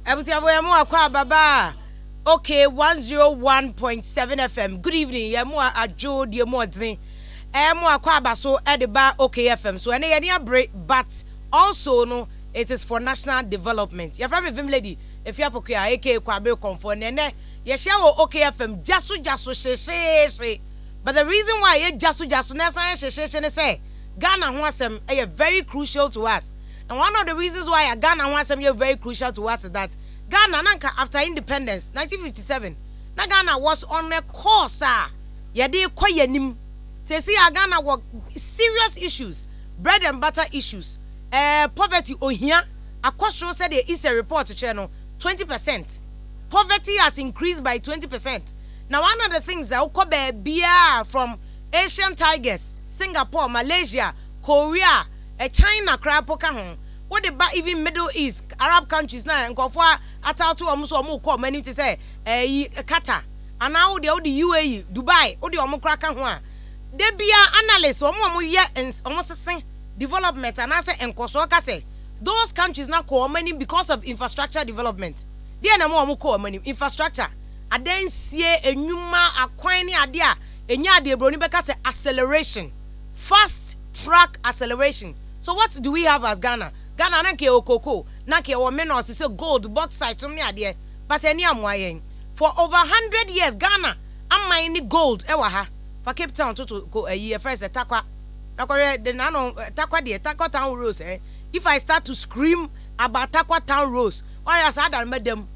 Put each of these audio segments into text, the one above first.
Ebusiafo yemu akwa baba. Okay, 101.7 FM. Good evening. Yemu ajo die mu odin. Emu akwa abaso edeba okay FM. So ene ye break, but also no, it is for national development. Your friend Vim lady, if you Pokuaa AK kwabe comfort nene, ye share okay FM Gyaso she. But the reason why ye Gyaso na she ne say Ghana ho asem very crucial to us. And one of the reasons why Ghana ho asem very crucial to us is that Ghana nanka after independence 1957 na Ghana was on a course ye de koyanim. Say Ghana were serious issues, bread and butter issues. Poverty ohia akosho said there is a report to channel 20%. Poverty has increased by 20%. Now one of the things that ukobe beer from Asian tigers, Singapore, Malaysia, Korea, China krapoka hon. What about even Middle East, Arab countries now and kofwa atatu omuso omu ko many to say Qatar. And now the UAE, Dubai, odi omu kraka ho a. They be analysts omu ye almost say development and answer enkoso ka say those countries now call money because of infrastructure development. They na mo call money infrastructure. Aden sie enwuma akwan ni ade a enya ade broni beka say acceleration, fast track acceleration. So what do we have as Ghana? Ghana na ke okoko na ke wo minerals say gold, bauxite ni ade. But eni amwayen for over 100 years Ghana am mining gold ewa ha. For Cape Town to go a year first takwa. The nano takwa town rose. If I start to scream about takwa town rose, why I said I met them.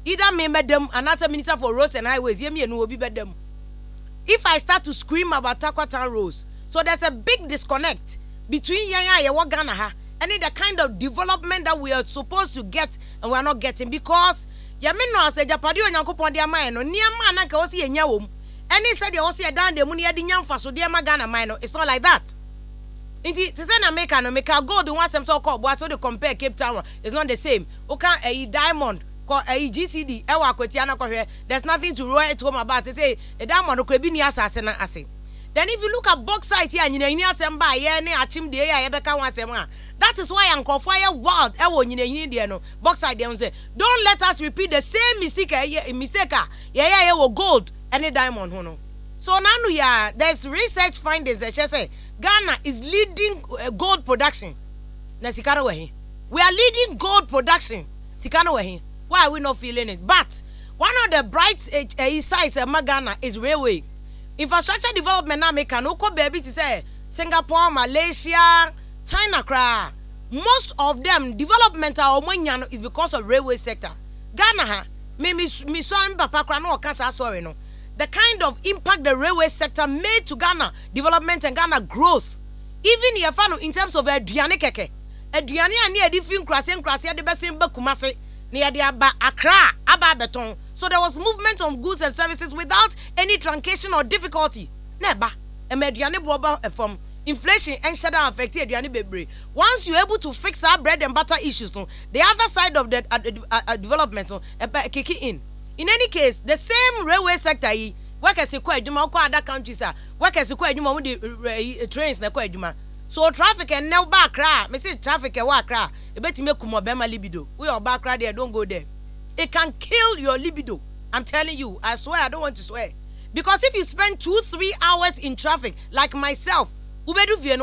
Either me met them and as a minister for roads and highways, me and will be met them. If I start to scream about takwa town rose, so there's a big disconnect between Yaya and Ghana ha and the kind of development that we are supposed to get and we are not getting because Yamino said Japadio and Yankopon dia mine or near man ka osi enyawom. And he said they also down the money at the young so dear Magana minor. It's not like that. Inti to send a make a gold the ones them so called but so they compare Cape Town. It's not the same. Okay, a diamond called a GCD, ewa kwetiana ko here. There's nothing to write home about. They say a diamond could be near assassin. Then if you look at bauxite here and you asem by ne achim de ya ebeka wansem. That is why Uncle Fire wild ewo nyine no bauxite dem say don't let us repeat the same mistake yeah gold any diamond hono. So now yeah, there's research findings that say Ghana is leading gold production. Na sikara we are leading gold production. Sikana we why are we not feeling it? But one of the bright sides of Ghana is railway. Infrastructure development na make no ko baby to say Singapore, Malaysia, China kra. Most of them development is because of railway sector. Ghana ha me so papa kra no kasa story no. The kind of impact the railway sector made to Ghana development and Ghana growth. Even if in terms of aduane keke. Aduane ani edifin krase de besin ba Kumasi near the Accra aba beton. So there was movement of goods and services without any truncation or difficulty. Neba aduane boba from inflation and shadow affect aduane bebre. Once you're able to fix our bread and butter issues, the other side of the development kick in. In any case, the same railway sector workers kwa ejuma kwa other countries workers kwa ejuma with the trains na kwa ejuma. So traffic and now back cry. Me say traffic and walk cry. E beti me kumo bema libido. We are back cry there, don't go there. It can kill your libido. I'm telling you, I swear, I don't want to swear. Because if you spend 2-3 hours in traffic, like myself, because you're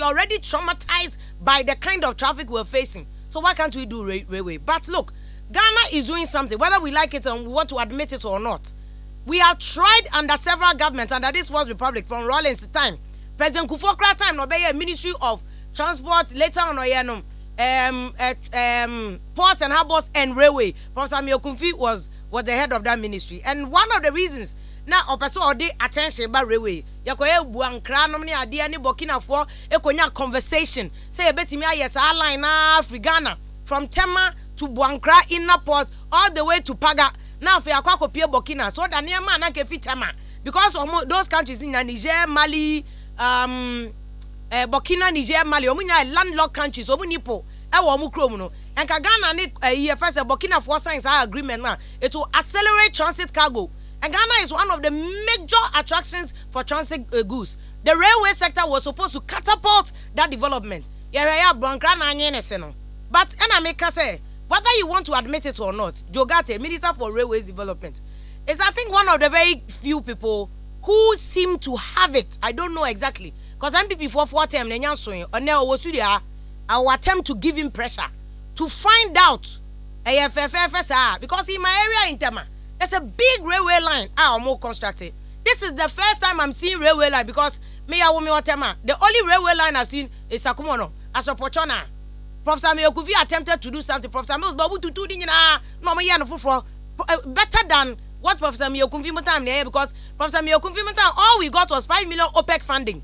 already traumatized by the kind of traffic we're facing. So why can't we do railway? But look, Ghana is doing something, whether we like it and we want to admit it or not. We have tried under several governments, under this Fourth Republic, from Rawlings' time, President Kufuor time, no be Ministry of Transport, later on, ports and harbors and railway. Professor Miokumfi was the head of that ministry. And one of the reasons now opeso odi attention about railway yakoye buankra no ne ade ani Burkina for ekonya conversation say ebetimi ayesa line na Afrigana from Tema to Buankra inner port all the way to Paga now for yakwa kopie Burkina so that near man na ke fit Tema because those countries in Niger, Mali, Burkina, Niger, Mali omunya landlocked countries omunipo e wo mu krom no enka Ghana ne first Burkina for signs our agreement now it will accelerate transit cargo. And Ghana is one of the major attractions for transit goods. The railway sector was supposed to catapult that development. ya bonkra na anye ne se no. But ena make say whether you want to admit it or not, Jogate, Minister for Railways Development, is I think one of the very few people who seem to have it. I don't know exactly. Because MPP for 4 term, I will attempt to give him pressure to find out because in my area in Tema, there's a big railway line more constructed. This is the first time I'm seeing railway line because me Tema. The only railway line I've seen is Sakumono, as a Pochona. Professor Miyokufi attempted to do something. Professor Mills, but to do better than what Professor Miyokufi time there because Professor Miyokufi time all we got was 5 million OPEC funding.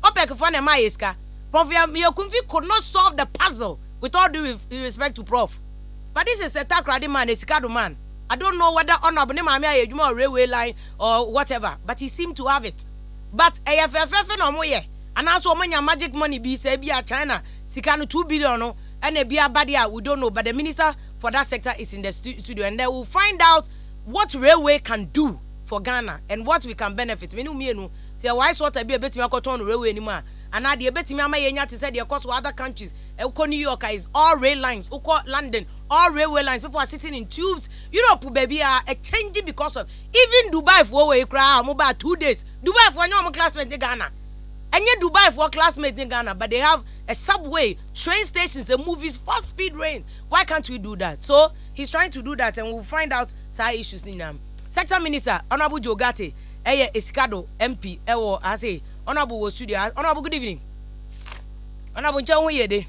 OPEC funding my iska. Professor Miyokufi could not solve the puzzle with all due respect to Prof. But this is a takradi man, a Sikado man. I don't know whether honorable name or railway line or whatever, but he seemed to have it. But AFFF no more and also when your magic money be say be China, Sikano 2 billion and a beer badia, we don't know, but the minister for that sector is in the studio and they will find out what railway can do for Ghana and what we can benefit. Me no say why sort of be a bit me on railway anymore. And now the bet me ama to say the cost of other countries. New York is all rail lines. London, all railway lines. People are sitting in tubes. Europe, baby, are changing because of even Dubai for we cry about 2 days. Dubai for your classmates in Ghana. And yet Dubai for classmates in Ghana, but they have a subway, train stations, and movies, fast speed rain. Why can't we do that? So he's trying to do that, and we'll find out side issues in them. Sector Minister Honorable Jogate, Esikado MP, I say Honorable was studio. Honorable, good evening. Honorable John Yede.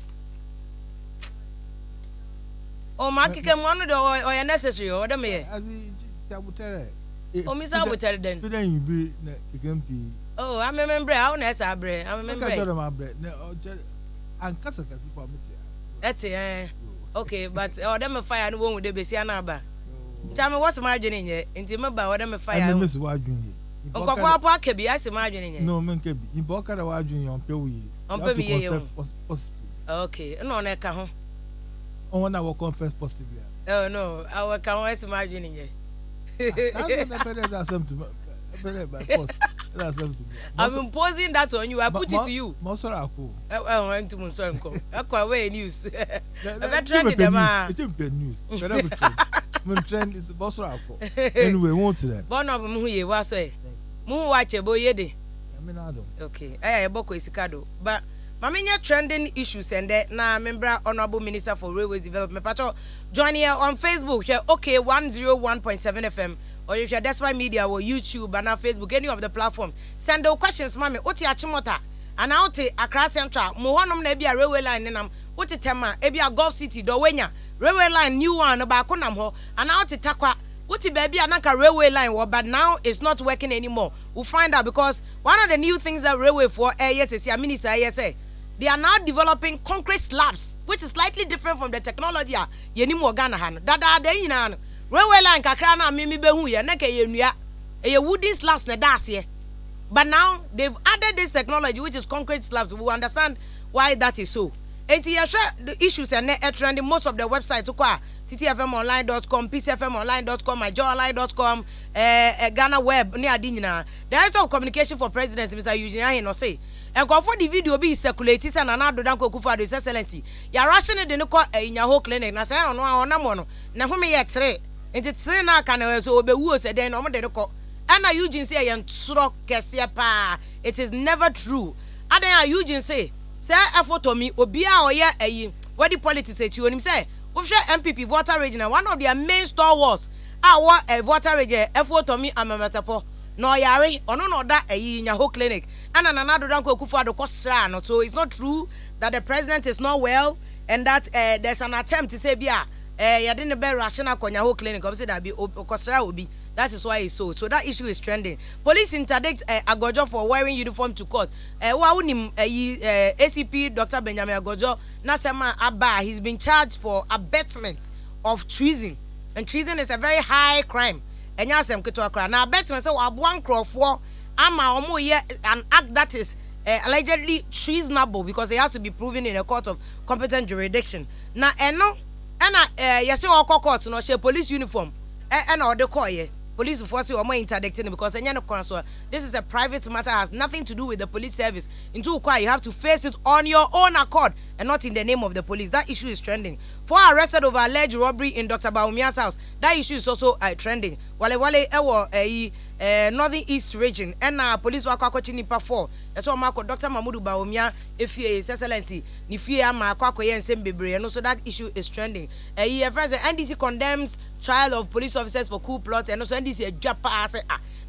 Oh, Mark came one of the or necessary or the mayor. As he saboteur. Oh, Miss Saboteur then. Oh, I remember how nice I bread. I remember my bread. And Casacas for me. That's it. Okay, but or them a fire and one with the Bessiana. Tell me what's margin yet. Into my bow, them a fire. Miss Wadjun. Uncle Papa can be as margin. No, man can be. In Boca, the Wadjun on Pewy. On Pewy positive. Okay, no, I can't. On 1 hour confess positively. Oh, no, I can't wait to margin yet. That's something. I'm imposing that on you. I put it to you. I went to Musonko. I quite way news. I'm trending them. It's news. Trend is boss. Anyway, won't that? Born of Muye was a moon watch a boy. Okay, I boko is cado. But Maminya trending issues and that now member Honorable Minister for Railways Development. Patrol join here on Facebook. Here, okay, 101.7 FM. Or if you're despitemedia or YouTube and Facebook, any of the platforms, send those questions, mommy. Oti achimota, and out Accra Central, Mohanum nebi a railway line nenam. Oti tema, ebi a Gulf City, Dowenya, railway line new one about Konam ho, and out Takwa. Oti baby anaka railway line, but now it's not working anymore. We'll find out because one of the new things that railway for ASA minister ASA, they are now developing concrete slabs, which is slightly different from the technology. Yeni mo Ghana han. Dada de ina. Railway line kakra na mimi behu ye na ke yenua e wooden slabs na das ye, but now they've added this technology which is concrete slabs. We understand why that is so. And you share the issues and trending most of the websites ukwa cityfmonline.com, peacefmonline.com, myjoyonline.com, Ghana web ni adi nyina. The Director of Communication for President Mr. Eugene Ahino say and go for the video be circulated and another dan Kufuor His Excellency ya ration de no ko Inyaho clinic na say ono onamo no na home ye tere. Enti tire na aka na so obewu se den no mo de ko ana Eugene say yen soro kese pa. It is never true. Adan Eugene say photomi obi a oye ayi what the politics say you him say we share MPP voter region one of their main stalwarts our voter region photomi amamatapo no yare ono no da ayi Inyaho clinic and another dan Kufuor Kostra no. So it's not true that the president is not well and that there's an attempt to say bia ya didn't be rational Inyaho clinic obviously that be Kostra obi. That is why it's so. So that issue is trending. Police interdict Agojo for wearing uniform to court. ACP Dr. Benjamin Agojo Nasema Abba, he's been charged for abetment of treason. And treason is a very high crime. And yasem kitwa kra. Now abetment say abuan crofo ama omo ye an act that is allegedly treasonable because it has to be proven in a court of competent jurisdiction. Now eno yesi okọ court no she police uniform. And or the coye. police force you or more interdicting because this is a private matter, has nothing to do with the police service. Into you have to face it on your own accord and not in the name of the police. That issue is trending. 4 arrested over alleged robbery in Dr. Baumia's house. That issue is also trending. Northern East region and police were watching nipa 4. That's what Marco Dr. Mahmoud Baumia Afia His Excellency Nifia Makwakoye and Sembebre, and also that issue is trending. NDC condemns trial of police officers for coup plots, and also NDC Japa say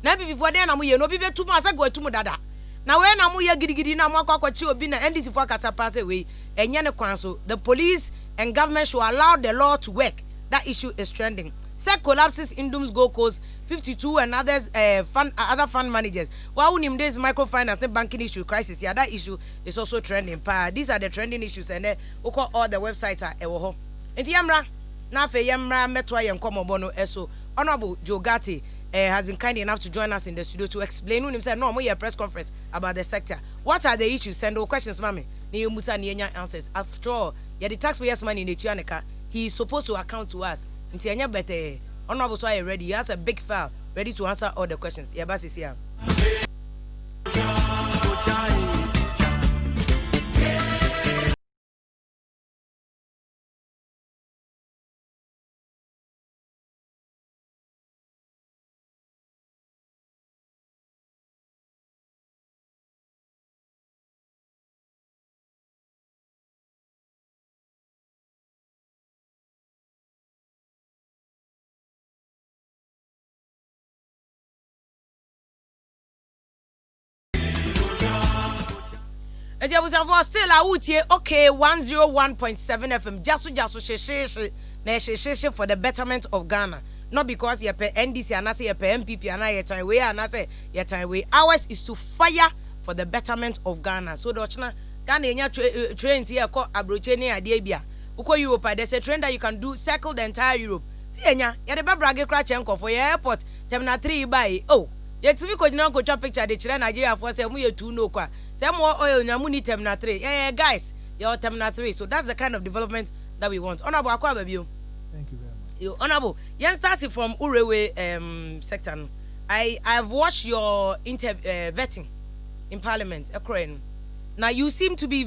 now before then no be 2 months ago to dada. Now when amu ya gidi na Makwakochi obi na NDC for kasa pass away and yene kwanso the police and government should allow the law to work. That issue is trending. SEC collapses in Doom's Gold Coast 52 and others other fund managers. While in this microfinance the banking issue crisis, yeah, that issue is also trending. These are the trending issues, and we call all the websites are ewo. Enti yamra na fe yamra metwa yem komobono eso. Honorable Joe Gatti has been kind enough to join us in the studio to explain when himself no more press conference about the sector. What are the issues? Send all questions, mami. Ni musa ni answers. After all, yeah, the taxpayers' money in the Tuaneka, he is supposed to account to us. Nti anya better. Honorable so ready. He has a big file ready to answer all the questions. Yeah, basi here. Still out here, okay, 101.7 FM. Gyaso she for the betterment of Ghana. Not because you pay NDC and I say you pay MPP and I time way and I say your time way. Ours is to fire for the betterment of Ghana. So Dochna Ghana trains here called Abrochene Adiabia. Uko Europe, there's a train that you can do circle the entire Europe. See enya, you the brage crachenko for your airport. Terminal 3 by yet to be could not go to picture the Chile Nigeria for say we 2 no kwa. Some more oil nyamuni terminal 3. Yeah, guys, you're terminal 3. So that's the kind of development that we want. Honorable Akwa baby. Thank you very much. You honorable. Yan starting from Urewe sector. I've watched your vetting in Parliament. Now you seem to be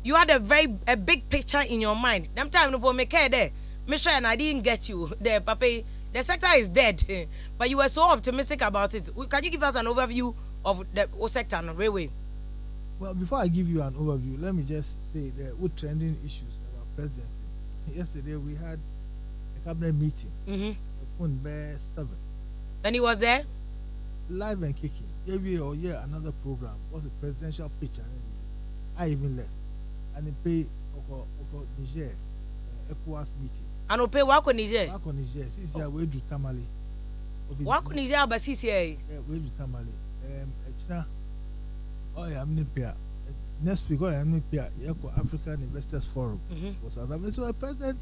you had a big picture in your mind. Them time no make there. Mister, and I didn't get you there, Papa. The sector is dead, but you were so optimistic about it. Can you give us an overview of the sector and railway? Well, before I give you an overview, let me just say that with trending issues about presidency. Yesterday we had a cabinet meeting. On Bear 7. And he was there? Live and kicking. Every year another program was a presidential picture. I even left. And they pay Niger ECOWAS meeting. And we pay Wako Niger? Wako Niger. Since we do Tamale. Wako Niger, but since we do Tamale. Next week, African Investors Forum was South Africa. So the president,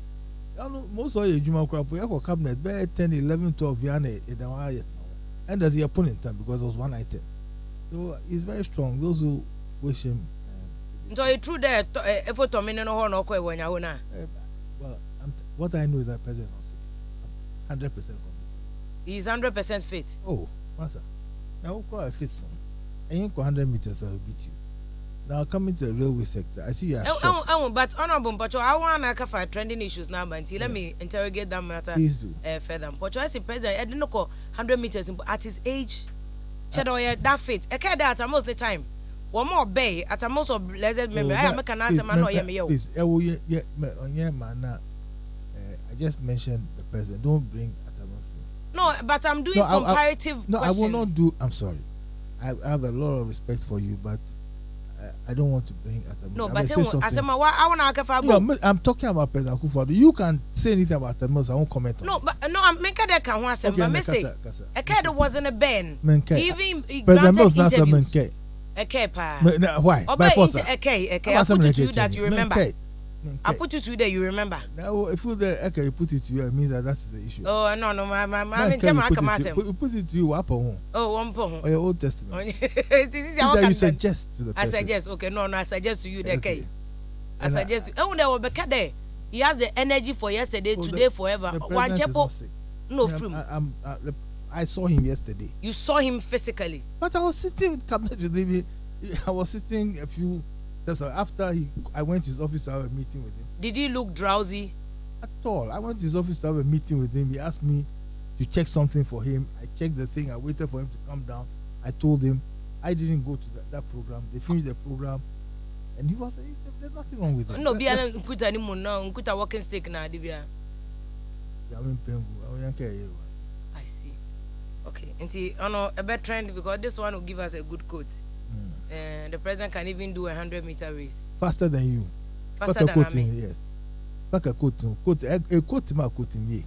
most of the Juma crop, we have cabinet, 10, 11, 12, and there's the opponent because it was one item. So he's very strong. Those who wish him. So it's true that effort to mean no one when you know. Well, what I know is that president is 100% convinced. He's 100% fit. Oh, master. Now, call a fit son. And you go 100 meters, I will beat you. Now, coming to the railway sector, I see you are shocked. But honorable, but I want to cover trending issues now, but let me interrogate that matter. Please do. Further. But I see president, I didn't know 100 meters at his age. That fit. I care that at most the time. One more bay at a most of blessed memory. I am a answer man or please, I just mentioned the president. Don't bring Atamos. No, but I'm doing comparative. I will not do. I'm sorry. I have a lot of respect for you, but I don't want to bring Atamos. No, but I want to cover. I'm talking about President Akufo-Addo. You can say anything about Atamos. I won't comment on. No, but no, I'm making that can once. But me say, a kid wasn't a ban. Even President was not a man. Okay, pa. Why? By force. Okay. I put it to you that you remember. I put it to you that you remember. Now, if you put it to you, it means that that's the issue. Oh, no. I mean, tell me, put it to you, what on? Oh, one point. Or your Old Testament. This is how you suggest to the person. I suggest. Okay, no. I suggest to you that. Okay. I suggest. Oh, there will be there. He has the energy for yesterday, today, forever. One chapel. No, Yeah, from. I saw him yesterday. You saw him physically. But I was sitting with cabinet with him. I was sitting a few steps after I went to his office to have a meeting with him. Did he look drowsy? At all. I went to his office to have a meeting with him. He asked me to check something for him. I checked the thing. I waited for him to come down. I told him I didn't go to that program. They finished the program, and he was there's nothing wrong with it. No, be an put anymore now. Put a walking stick now, Dibia. I see. Okay, and see, a better trend because this one will give us a good quote. And the president can even do 100-meter race faster than you. Faster than me. Yes. Back a quote my quote me.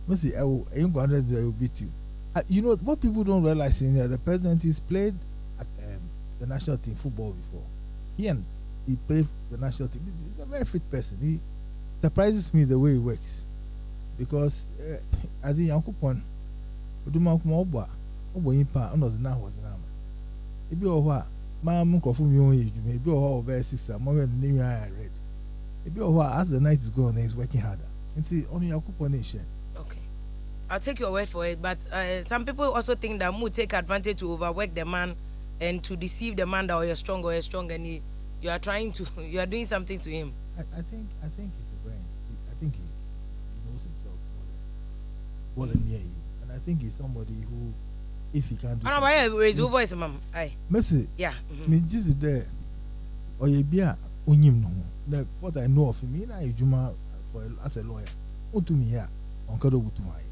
Mercy, I will 100 meter will beat you. You know what people don't realize in here, the president is played at the national team football before. He played the national team. He's a very fit person. He surprises me the way he works. Because as a young coupon, Odumakuma Obo Impa was now. If you are Mam Kofu, you may be all very sister, more than the name I read. If you are as the night is going, he's working harder. And see, only your coupon nation. Okay. I'll take your word for it, but some people also think that Mu take advantage to overwork the man and to deceive the man that you're strong, and you are trying to, you are doing something to him. I think he's a brain. I think he knows himself more than near you, and I think he's somebody who, if he can do something. I raise your voice, ma'am. Aye. Mercy. Yeah. Me just there. Or you be a unyim no. What I know of him, I Juma as a lawyer. To me here on Kodo Butumai.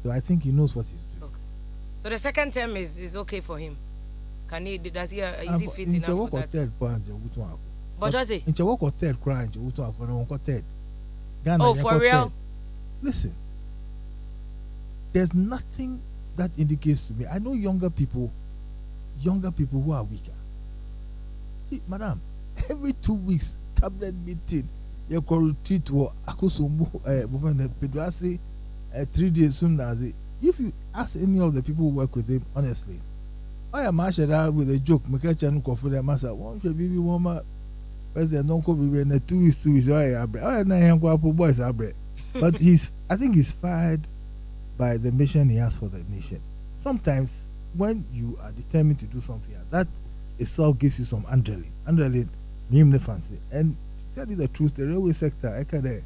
So I think he knows what he's doing. Okay. So the second term is okay for him. Can he? Does he? Is he fit enough for that? Third point, but just say. In Chawoko third crying, third. Ghana, oh, for real? Third. Listen, there's nothing that indicates to me. I know younger people who are weaker. See, madam, every 2 weeks, cabinet meeting, you can retreat to Akosombo, Pedroasi, 3 days soon as it. If you ask any of the people who work with him, honestly, I am actually with a joke, make a channel for the master. One should be one president, don't go be in 2 weeks, 2 weeks. Boys are bread. But I think he's fired by the mission he has for the nation. Sometimes when you are determined to do something, that itself gives you some adrenaline, name the fancy. And to tell you the truth, the railway sector, I can a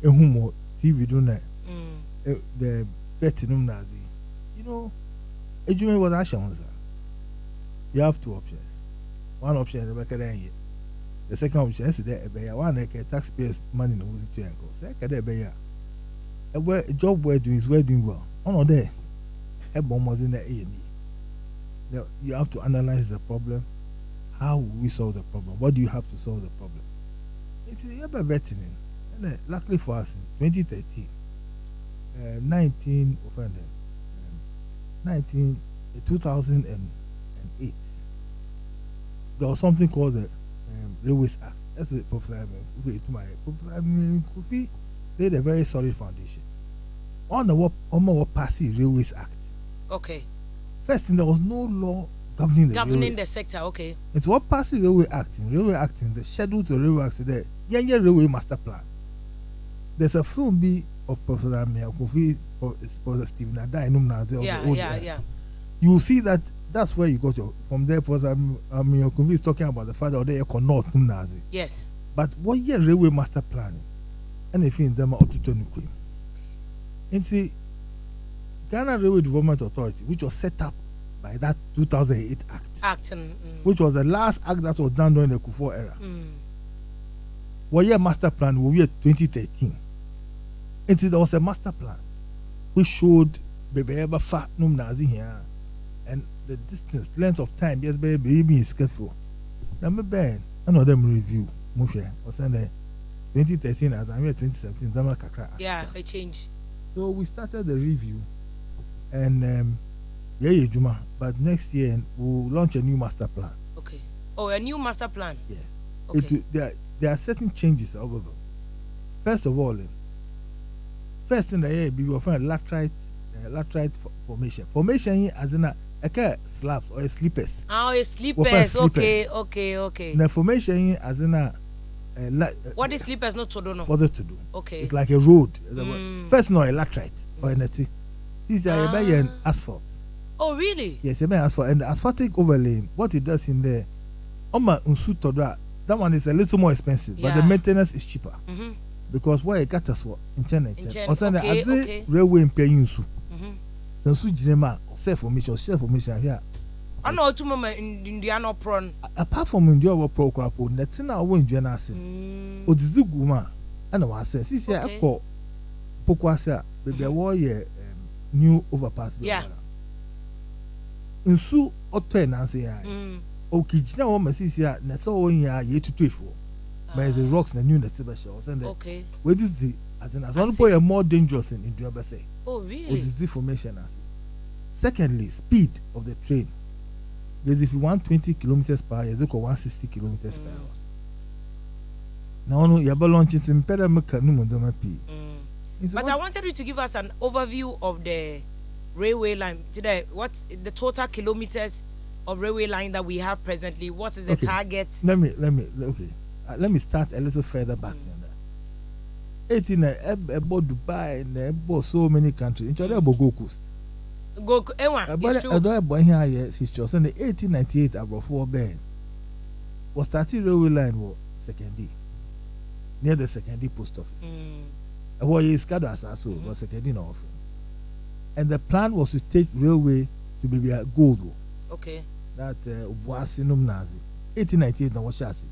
humo TV doing the platinum Nazi. You know, Ejime was action. You have 2 options. One option is the back of the year. The second option is that one taxpayers' money no to go. Second, a job we're doing well. On there, a bomb was in the A&E. Now you have to analyze the problem. How will we solve the problem? What do you have to solve the problem? It's a vetting. And luckily for us, in 2013, 2008, there was something called the Railways Act. That's the Professor Kofi laid a very solid foundation on the what passing Railways Act. Okay. First thing, there was no law governing the sector. Okay. It's what passing Railway Act. The schedule to Railway Act today. Young Railway Master Plan. There's a film of Professor Kofi, Professor Stephen Adai. Yeah. You will see that. That's where you got from there. Professor Kofi is talking about the fact that they are not Nazi. Yes. But what year Railway Master Plan? Anything in them out to turn quick. And see, Ghana Railway Development Authority, which was set up by that 2008 Act, which was the last act that was done during the Kufuor era. What year Master Plan? We were 2013. And see, there was a master plan which showed baby ever fat num Nazi here, and the distance, length of time, yes, baby is careful. Now, me ben, another review, Mushe, was in 2013 as I'm here 2017, Zama Kakra. Yeah, a change. So we started the review, and Juma, but next year we'll launch a new master plan. Okay. Oh, a new master plan? Yes. Okay. There are certain changes, however. First of all, first in the year, we will find laterite formation. Formation as in a slabs or sleepers. Oh, a sleepers. Okay. The formation as in a what is sleepers not to do? What is to do? Okay. It's like a road. First, no, a laterite or a netty. This is an asphalt. Oh, really? Yes, asphalt. And the asphaltic overlay, what it does in there, that one is a little more expensive, but the maintenance is cheaper. Because why a catastrophe in China? Okay. Railway in paying you. So, Jinema, self formation here. I know 2 moments in Indiana prawn. Apart from India, Pokuaa, that's in our wind, Janasi. Or the Zuguma, and I say, see, I call Pokuaa, baby, warrior new overpass. Yeah. In Su or 10, Nancy. Okay, Jina woman sees here, that's all in year to 2 4. But there's rocks and new Netibasha. Okay. What is the as an one point more dangerous in India? Oh, really? What is the formation as? Secondly, speed of the train. Because if you want 20 kilometers per hour, you look at 160 kilometers per hour. Now, no, you have a launch in Pedamaka. But I wanted you to give us an overview of the railway line today. What's the total kilometers of railway line that we have presently? What is the target? Let me start a little further back than that. 18 about Dubai and about so many countries. In China, about Gold Coast. I don't here yes, history. So in the 1898, about 4 Ben was started railway line was second near the second post office. And what is scheduled as also was second offering. And the plan was to take railway to be a gold. Okay. That was in Nazi 1898. Now what chassis?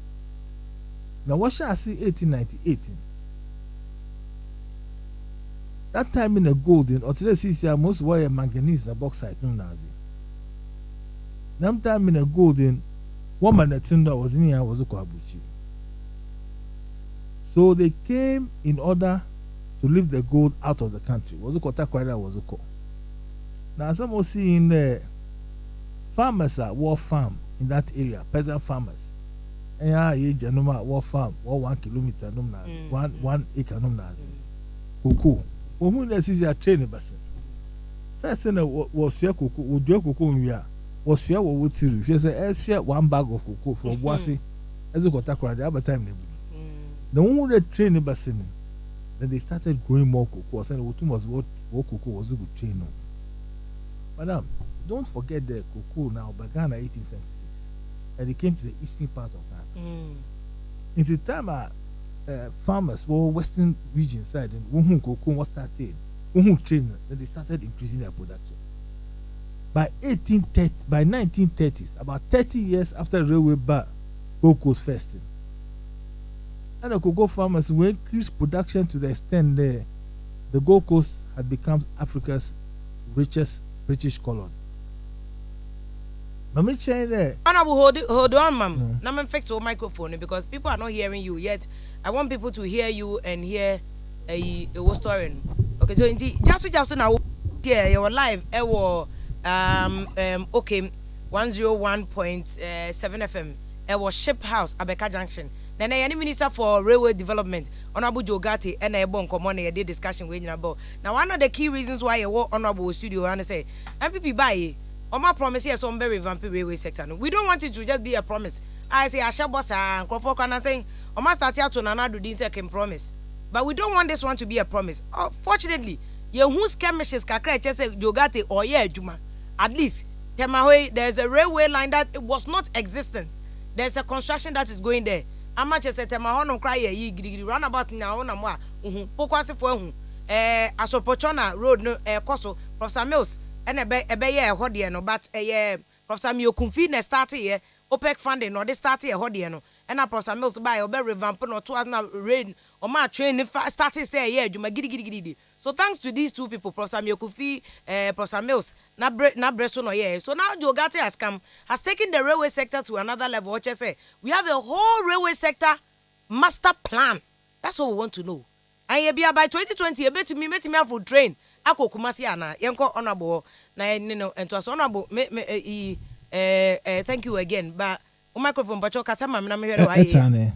Now what chassis 1898? That time in the golden, or today see most wire manganese and bauxite no Nazi. That time in the golden, one man that was in here was a Kwabuchi. So they came in order to leave the gold out of the country. Was a Kotakwara was a call. Now some will see in the farmers at war farm in that area, peasant farmers. And yeah, Janoma war farm, 1 kilometer, no, 1 acre, no, Nazi. Who is a train person? First thing was fair cocoa, would do cocoa in here. Was fair what would you? She said, share 1 bag of cocoa from Wasi as a Kotakra the other time. The one who train person, then they started growing more cocoa. And what was what cocoa was a good train. Madam, don't forget the cocoa now began in 1876 and it came to the eastern part of Ghana. In the time farmers were western region side and when cocoa was started, when train, then they started increasing their production. By 1930s, about 30 years after railway bar, Gold Coast first. And the cocoa farmers will increase production to the extent that the Gold Coast had become Africa's richest British colony. Mama chain there. Hold on, ma'am. Now I'm fix your microphone because people are not hearing you yet. I want people to hear you and hear a story. Okay, so just now, yeah, you're live. Okay, 101.7 FM. It was Ship House, Abeka Junction. Then the Minister for Railway Development, Honorable Jogati, and a bon common a day discussion with you about. Now, one of the key reasons why you honorable studio and say MPP buy. My promise here, some very vampy railway sector. We don't want it to just be a promise. I say, I shall boss and Crawford can say, I must start out to another can promise. But we don't want this one to be a promise. Fortunately, you whose chemistries can create just a Jogate or Juma. At least, Temahoe, there's a railway line that it was not existent. There's a construction that is going there. How much as a Temahon cry ye run about now on a moi, Pokuaa for whom, Asopochona road no Koso, Professor Mills. And a year hodiano, but a year Professor Mio Confine started here, OPEC funding or they started a hodiano, and a Professor Mills by or very vamping or 2 rain or my train started stay a year, you may giddy. So thanks to these 2 people, Professor Mio Kufi, Professor Mills, not Bresson or yeah. So now Jogate has taken the railway sector to another level. What you say? We have a whole railway sector master plan. That's what we want to know. And by 2020, you bet me for train. Ako kumasi ana yenko honorable na no and was honorable thank you again but microphone but your kasama na me hear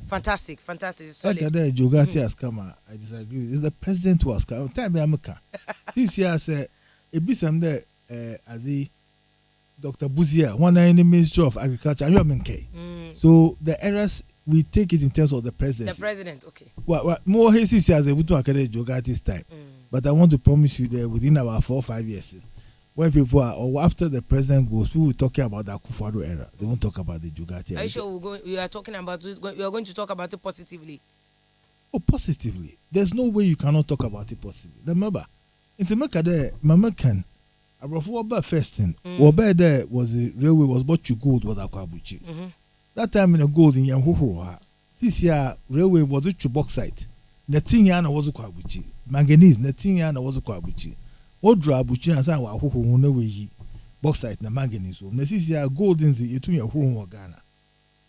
fantastic solid Jogati has come. I disagree. It's the president who has come. Time me amka this year say e be some there as the Dr. Buzia one in the Ministry of Agriculture and Yomenke. So the errors we take it in terms of the president. The president, okay. What more he sees as a butu akade Jogati's time. But I want to promise you that within about 4 or 5 years, when people are, or after the president goes, people will talking about the Akufo-Addo era. They won't talk about the Jogati era. Are you sure we are talking about it? We are going to talk about it positively? Oh, positively. There's no way you cannot talk about it positively. Remember, in Jamaica there, Mama can. About first thing, what there was the railway was what you gold was Akwabuchi. That time in the gold in Yamhuhu, this year railway was it to bauxite. Netinyana was Akwabuchi. Manganese, Netinyana was Akwabuchi. What draw Abuchi and San Wahu no way bauxite na manganese. This year gold in the Etunya Hu Ghana.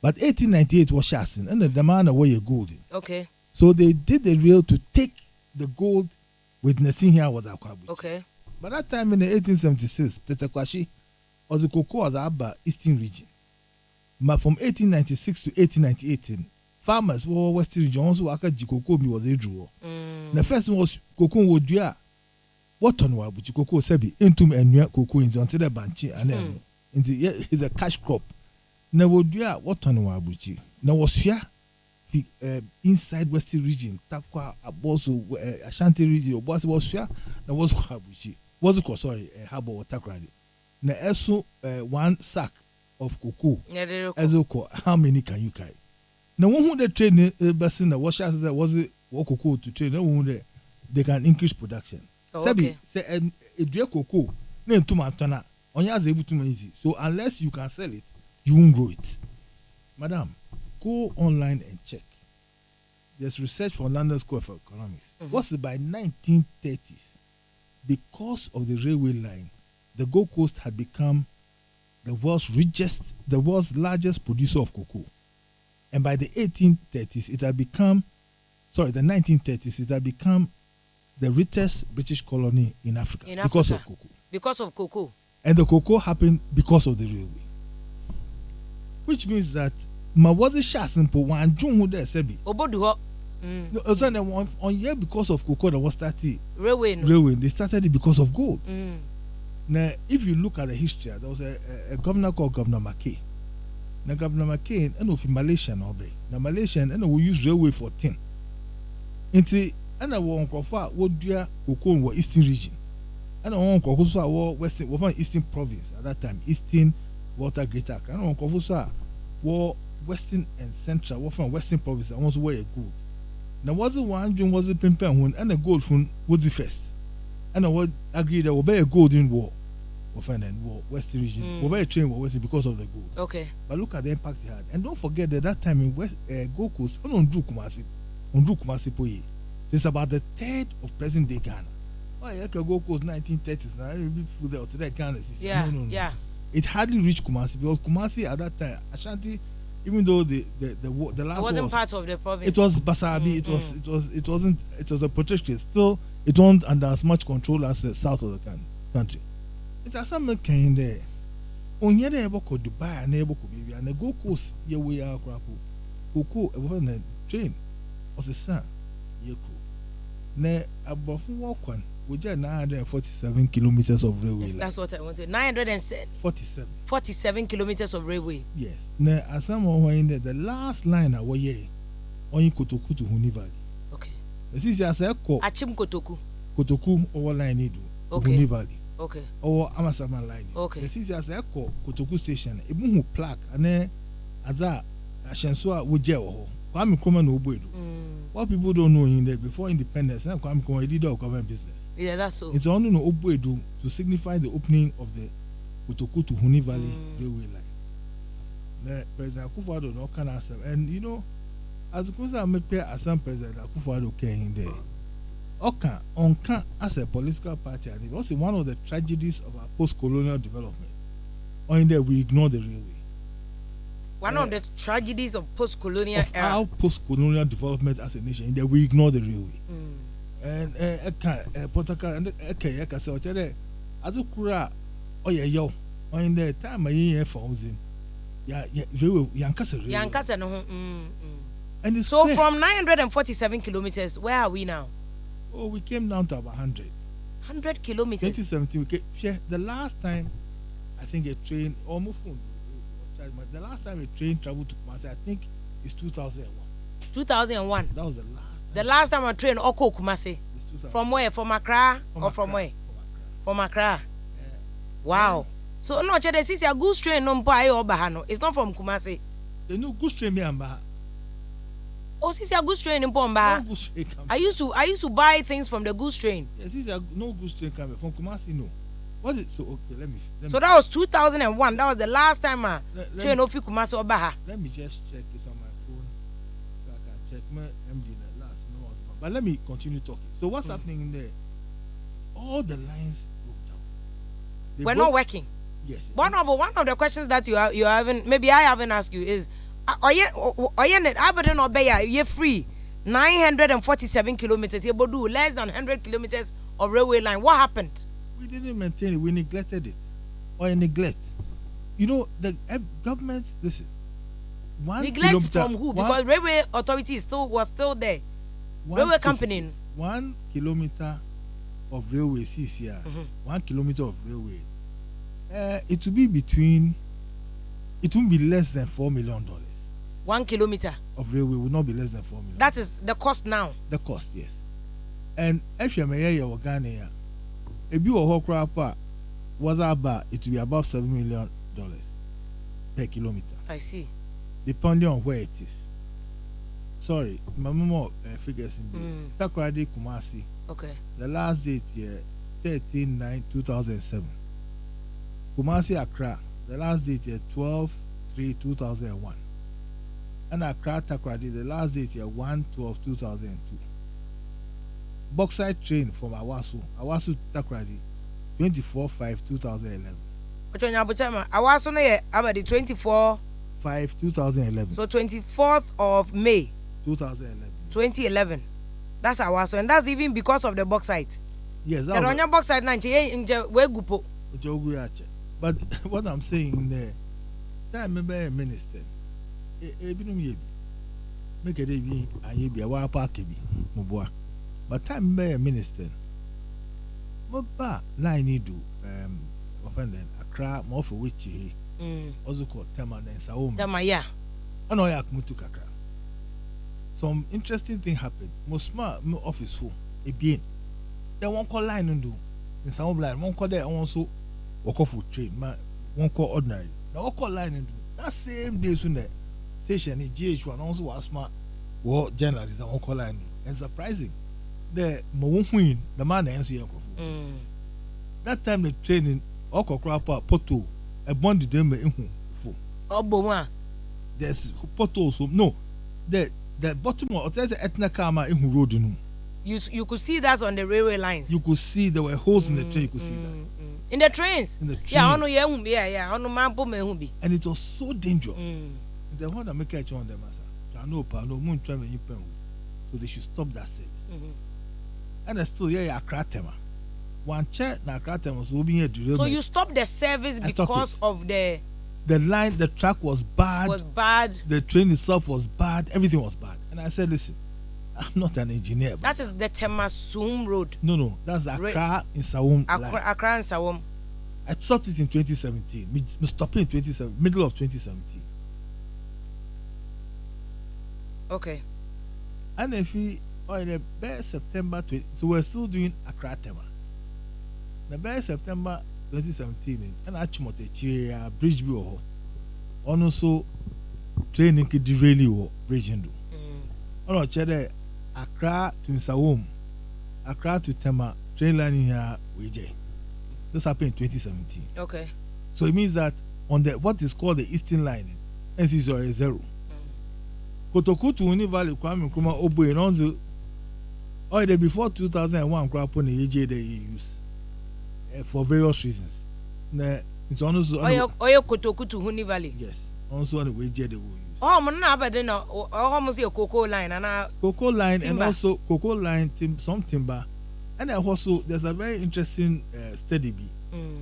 But 1898 was Shasin and the demand away golden. Okay. So they did the rail to take the gold with Netinya was Akwabuchi. Okay. By that time in the 1876, Tetekwashi was the cocoa as Abba Eastern region. But from 1896 to 1898, farmers were Western region also waka jikoko mi was a draw. The first one was cocoa would ya. What on wa buchi cocoa sebi into and cocoa into until the banchi and then is a cash crop. Now would ya what on wa buchi. Now was here inside Western region, Takwa, Aboso, Ashanti region, was here. Now was Wabuchi. Was it sorry, harbor or takradi. Na also 1 sack of cocoa. Ezoko, how many can you carry? Now one who they train person the washers that was it cocoa to train, no they can increase production. Sabi say a dear cocoa, name to matana, on ya's able to easy. So unless you can sell it, you won't grow it. Madam, go online and check. There's research from London School of Economics. What's it by 1930s? Because of the railway line, the Gold Coast had become the world's largest producer of cocoa. And by the 1930s, it had become the richest British colony in Africa. Because of cocoa. Because of cocoa. And the cocoa happened because of the railway. Which means that Mawazi Shasimpo one June there Sebi. Oboduho. No, on here because of cocoa that was started. Railway. They started it because of gold. Now, if you look at the history, there was a governor called Governor McKay. Now, Governor McKay, and of Malaysian obey. Now, Malaysian, and we use railway for tin. Into and I want to what do cocoa in the Eastern region. And I want to Western, we Eastern province at that time, Eastern Water Greater Accra. And I want to Western and Central, we from Western province. I want to wear a gold. Now, was the one June was the Pimpen and the gold from was the first. And I would agree that we'll be a golden war. We'll find a war, Western region. We'll be a train war Western because of the gold. Okay. But look at the impact it had. And don't forget that time in West Gold Coast, on Drew Kumasi Poye. It's about the third of present day Ghana. Oh, yeah, Gold Coast 1930s. Now, it'll be through there to that Ghana system. Yeah, no. yeah. It hardly reached Kumasi because Kumasi at that time, Ashanti, even though the last it wasn't was, part of the province. It was Basabi. It was a protectorate. Still, it wasn't under as much control as the south of the country. It's a some kind there. On yet able to Dubai and able to be and the Gold Coast here we are crapo. Cocoa on the train was the sun. Yeku. Ne above walk one. We just 947 kilometers of railway line. That's what I wanted. 947 kilometers of railway. Yes. Ne asamo in there the last line away here. Only Kotoku to Huni Valley. Okay. This is as a ko. Achim Kotoku. Kotoku over line need okay. Huni Valley. Okay. Or Amasaman line. Okay. This is as a ko Kotoku station. Ebu plaque and aza Ashenswa Wujeo. Kwame Nkrumah no Obuedu. What people don't know in there before independence, Kwame Nkrumah did all government business. Yeah, that's so. It's only no Obuedu to signify the opening of the Kotoku to Huni Valley railway line. The President Akufo-Addo no can answer, and you know, as I make Assam President Akufo-Addo came in there. Oka Onka as a political party, and it was one of the tragedies of our post-colonial development. Or in there, we ignore the railway. One of the tragedies of post-colonial era. Our post-colonial development as a nation, in there we ignore the railway. And Potaka and Eka say, Azukura, oh yeah, yo, or in the time I hear phones in Yankasa no. And so clear. From 947 kilometers, where are we now? Oh, we came down to about 100 kilometers. 2017, we came, the last time I think a train or the last time a train traveled to Kumasi, I think it's 2001. 2001. That was the last. The last time a train Oko Kumasi. It's From where? From Accra or from where? From Accra. Wow. So no, Chede, since a goose train no mpo ayo Bahano. It's not from Kumasi. The new goose train me amba. Oh, since a goose train in Pomba. I used to buy things from the goose train. Yes, since no goose train coming from Kumasi, no. Was it so? Okay, let me. So that was 2001. That was the last time train ofi Kumasi Obaha. Let me just check this on my phone. So I can check my MD last. No, but let me continue talking. So what's happening in there? All the lines broke down. We're not working. Yes. One of the questions that you haven't, maybe I haven't asked you is, you're free 947 kilometers. You do less than 100 kilometers of railway line. What happened? We didn't maintain it. We neglected it, or neglect. You know, the government. Listen, neglect from who? Because railway authority was still there. Railway company. 1 kilometer of railway CCR. 1 kilometer of railway. It will be between. It won't be less than $4 million. 1 kilometer of railway will not be less than $4 million. That is the cost now. The cost, yes. And if you're a Ghana, a bill of Hokrapa was about, it will be about $7 million per kilometer. I see. Depending on where it is. Sorry, my mom figures in Takoradi Kumasi. Okay. The last date here, 13/9/2007. Kumasi Accra. The last date here, 12/3/2001. And Accra Takoradi, the last date here, 1/12/2002. Bauxite train from Awasu Takoradi, 24/5/2011. Awasu no about the 24/5/2011. So 24th of May 2011. That's Awasu, and that's even because of the bauxite. Yes, that was the bauxite na gupo. But what I'm saying there, I remember a minister. Make a day and be a wild park. But I remember a minister. But line do offended Accra more for which he also called Tema and Saum. Tema, yeah. I know I come to Accra. Some interesting thing happened. Most smart office full again. Then one call line and do in some line, one call there also walk off with train, one call ordinary. Now one call line and do that same day soon there. Station in GH1 also was smart war journalists and one call line. And surprising. The Mawun, the man names here. That time the training Oko Krapa Poto a bond them in who. Oh, Boma. There's Poto so no. The bottom of there's an ethnic karma in who road. You could see that on the railway lines. You could see there were holes in the train. You could see that. In the trains? In the trains. Yeah, I know yeah. And it was so dangerous. The one that make a on them, no moon trying to so they should stop that service. And still, yeah, Kratema. One chair, na Kratema was moving here. So you stopped the service because of the line, the track was bad. The train itself was bad. Everything was bad. And I said, listen, I'm not an engineer. That is the Temasum Road. No, that's Accra in Sawum. Accra in Sawum. I stopped it in 2017. Me stopping in 2017, middle of 2017. Okay. And if we in the best September 20, so we're still doing Accra Tema. The best September 2017, and Achimote Chiria Bridge Bill, also training could derail bridge and do. On Chede Accra to Nsawum, Accra to Tema, train line here, WJ. This happened in 2017. Okay. So it means that on the what is called the Eastern Line, NC is 0. Kotoku to Uni Valley, Kwame Nkrumah Obo, and on the before 2001, Krapon AJ they use for various reasons. It's also Oyo Kotoku to Uni Valley. Yes, also on the way they will use. Oh, man, but then almost a cocoa line and cocoa line timber. And also cocoa line, some timber, and also there's a very interesting study.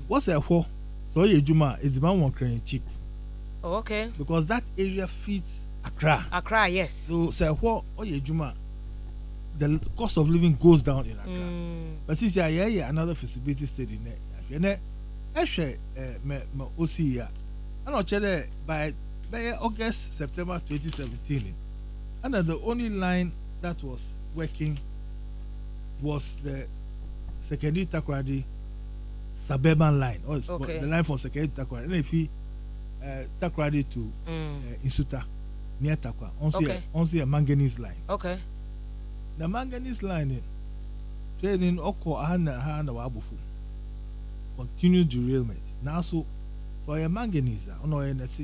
What's a ho? So Juma is the one crane cheap. Oh, okay. Because that area feeds Accra. Accra, yes. So say what Juma, the cost of living goes down in Accra. But since another feasibility study there. Actually, me OC and I'll by August, September 2017, and the only line that was working was the Sekedi Takoradi suburban line, or the line from Sekedi Takoradi. And if he Takoradi to Insuta near Takwa, also a manganese line. Okay. The manganese line trading Oko Hana Wabufu. Continued derailment. Now so for a manganese,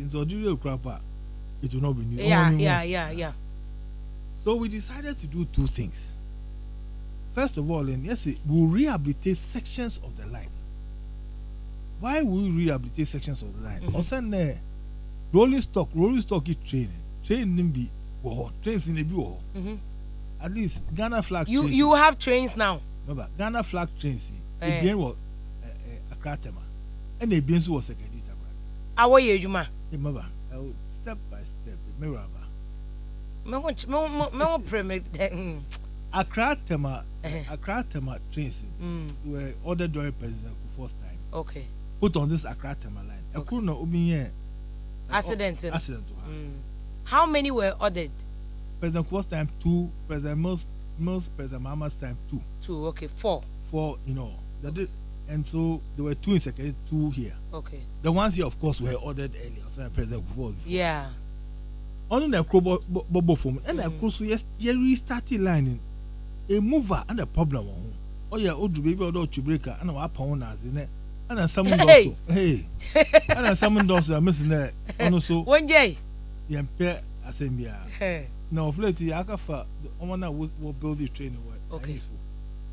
so the real crap, it will not be new. Yeah. So we decided to do two things. First of all, we'll rehabilitate sections of the line. Why will we rehabilitate sections of the line? Also, rolling stock is training be trains in the bureau. At least Ghana flag. You have trains now. Remember, Ghana flag trains. It was Accra Tema, and the beans was Secretary. Awoye Juma. Remember, step by step. Mirror. Me premier. Accra Tema trains were ordered during President Kufuor's time. Okay. Put on this Accra Tema line. Okay. Accident. How many were ordered? President Kufuor's time 2. President Mills, President Mahama's time 2. 2. Okay. 4. 4. And so there were 2 in Secretary, 2 here. Okay. The ones here, of course, were ordered earlier. So President Kufuor. Yeah. On the Bobo form, and of course, yes, you restarted lining. A mover and a problem. Oh yeah, old baby or Chubreka and our pound as in it. And then someone also. Hey. And then someone also missing that. And also 1 day. Yeah, pair assembly. No, flatty Akafa, the one that will build the train. Okay.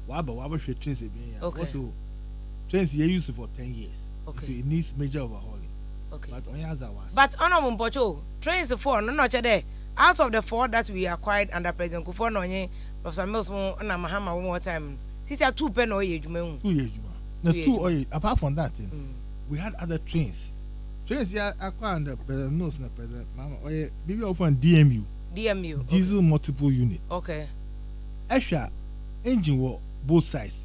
Wabba trains again. Okay. Also, trains you used for 10 years. Okay. So it needs major overhauling. Okay. But on Yaza was. But honorable Pocho, trains 4, no there. Out of the 4 that we acquired under President Kufuor Nonye, Professor Mills and Mahama one more time. Since 2 pen or 2 years. 2 years. No, 2 apart from that, we had other trains. Trains here acquired under President Mills and President Mahama. Maybe often DMU. Diesel multiple unit. Okay. Afia engine were both sides.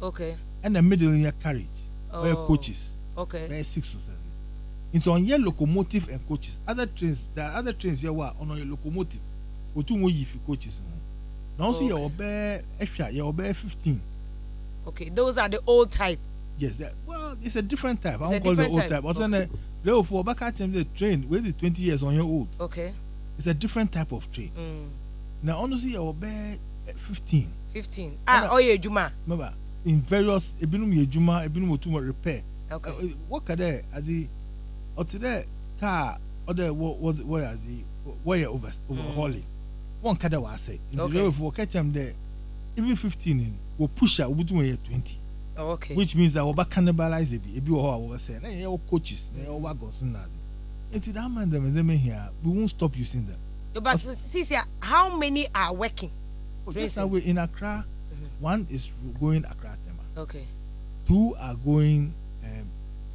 Okay. And the middle in your carriage. Or coaches. Okay. There are 6 or 7. It's on your locomotive and coaches. Other trains, there are other trains here were on your locomotive. Or 2 more if you coaches. Now see your bear Afia, your bear 15. Okay, those are the old type. Yes, well, it's a different type. I won't call it the old type. Also, therefore, back at the train, where is it 20 years on your old? Okay. It's a different type of train. Now, honestly, your bear 15. 15. Oh, yeah, Juma. Remember, in various, Ebinum Yejuma, Ebinum Otuma repair. Okay. What can there, as the, or today, car, or the, what as the, where you're overhauling. One kada was say. Okay. If we catch them there, even 15 will push out, we'll do 20. Oh, okay. Which means that we'll cannibalize it. If you are over saying, hey, your coaches, they all go soon. It's that man, them here, we won't stop using them. But see, how many are working? Just away in Accra, 1 is going Accra Tema. Okay. 2 are going,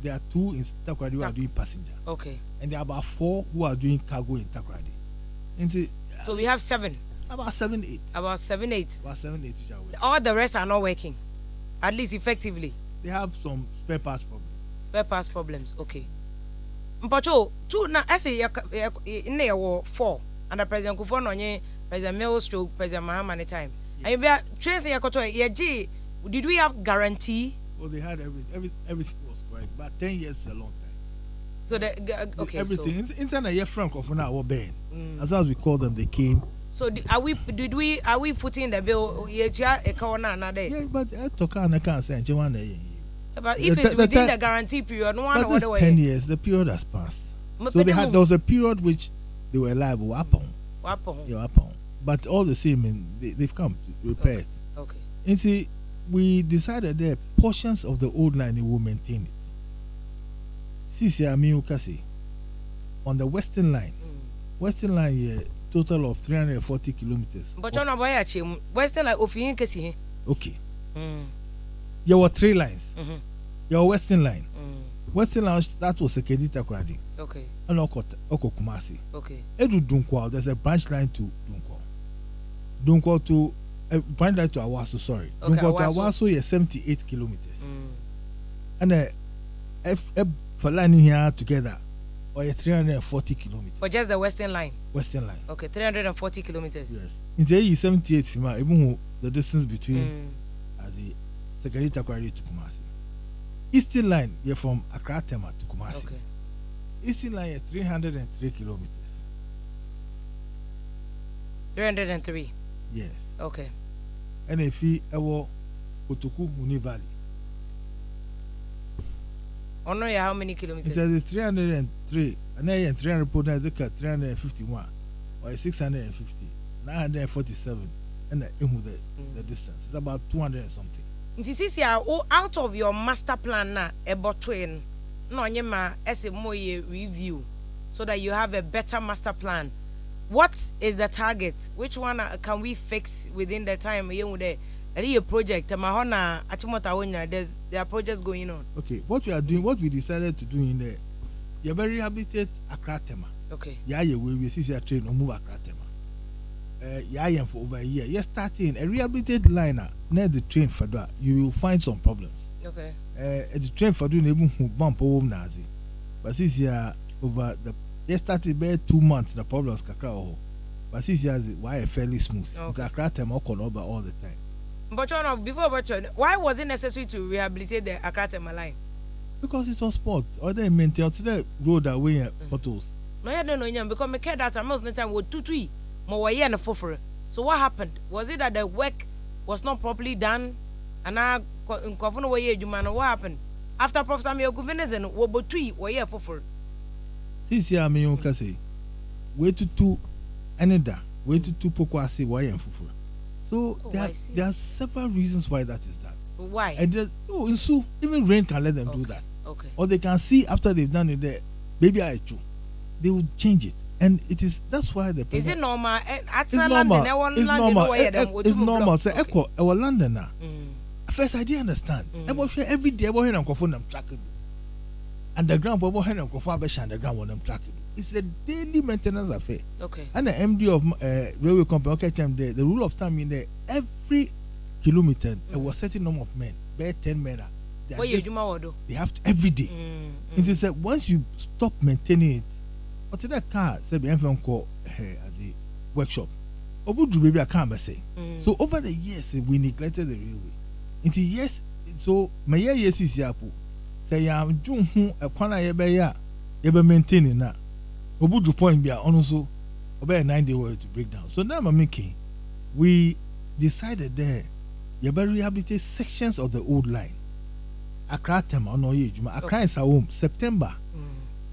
there are 2 in Takoradi who are doing passenger. Okay. And there are about 4 who are doing cargo in Takoradi. So we have 7. About 7, 8. About 7, 8. About 7, 8 which are working. All the rest are not working, at least effectively. They have some spare parts problems. Spare parts problems, okay. Mpacho, 2 na I say in there were 4 under President Kufuor Nonye, President Mills, President Mahama time. And you trains in Yakoto, did we have guarantee? Well, they had everything was correct, but 10 years is a long time. So okay, everything so, inside a year franc of our band. As long as we call them, they came. So are we footing the bill? Yeah, but I talk and I can't say but if it's within the guarantee period, no one but 10 years, the period has passed. So there was a period which they were liable upon. But all the same, they've come to repair it. Okay. And see, we decided that portions of the old line will maintain it. Sisi Amiukasi on the western line. Western line here, total of 340 kilometers. But you're not boy western line of Yinkasi. Okay. There were 3 lines. Your western line. Western line that was Sekedi Takoradi. Okay. And Oko Kumasi. Okay. Edu Dunkwa, there's a branch line to Dunkwa. Dunkwa to branch line to Awaso, sorry. Okay, Dunkwa to Awaso is 78 kilometers. And for lining here together, or 340 kilometers. For just the western line? Western line. Okay, 340 kilometers. Yes. In the 78 Fima, even the distance between as the Secretary Takwari to Kumasi. Eastern line, you're from Accra Tema to Kumasi. Okay. Eastern line is 303 kilometers. 303. Yes. Okay. And if you ever Kotoku Muni Valley. Ono ya how many kilometers? It has 303, and then 300 put 351 or 650, 947, and the distance. It's about 200 and something. This is out of your master plan na ebotwen no nyema ese moye review so that you have a better master plan. What is the target? Which one can we fix within the time you there? A project there are projects going on. Okay, what we are doing, what we decided to do in there, you very rehabilitate Accra Tema. Okay. Yeah, we see a train or move Accra Tema. Yeah, for over a year. You're starting a rehabilitated liner near the train for that. You will find some problems. Okay. The train for doing able to bump home Nazi. But this year over the they started by 2 months the problems kakra. But this year why fairly smooth. Okay. It's Accra Tema all the time. But before why was it necessary to rehabilitate the Accra Tema line? Because it was sport. Or they maintain to the road away potholes. No, I don't know because me care that most of the time would two more year and a. So what happened? Was it that the work was not properly done? And now what happened? After Prof. Samuel Governors and Wobotui were here for. This year, me can say, way to two another, way to two Pokuaa say why and fufu. So there are several reasons why that is that. Why? And in so even rain can let them do that. Okay. Or they can see after they've done it there, baby I chew. They will change it. And that's why the is it normal? It's normal. It's normal. Say echo our London now. First I didn't understand. Every day about here phone them tracking. And the ground over here and the ground on them tracking. It's a daily maintenance affair. Okay. And the MD of railway company, okay, the rule of time in there, every kilometer, there was a certain number of men, bare 10 men. They have to every day. It is that once you stop maintaining it, what's that car? Say, be call as a workshop. Obudu baby, I can't say. So over the years, we neglected the railway. Into yes, so my yes is yapu. Say, I'm doing a corner yeba maintaining that. Obudu point be also about 9 days to break down. So now I'm making, we decided there, you better rehabilitate sections of the old line. Accra Tema on Oyejuma. Accra and Sawum, September.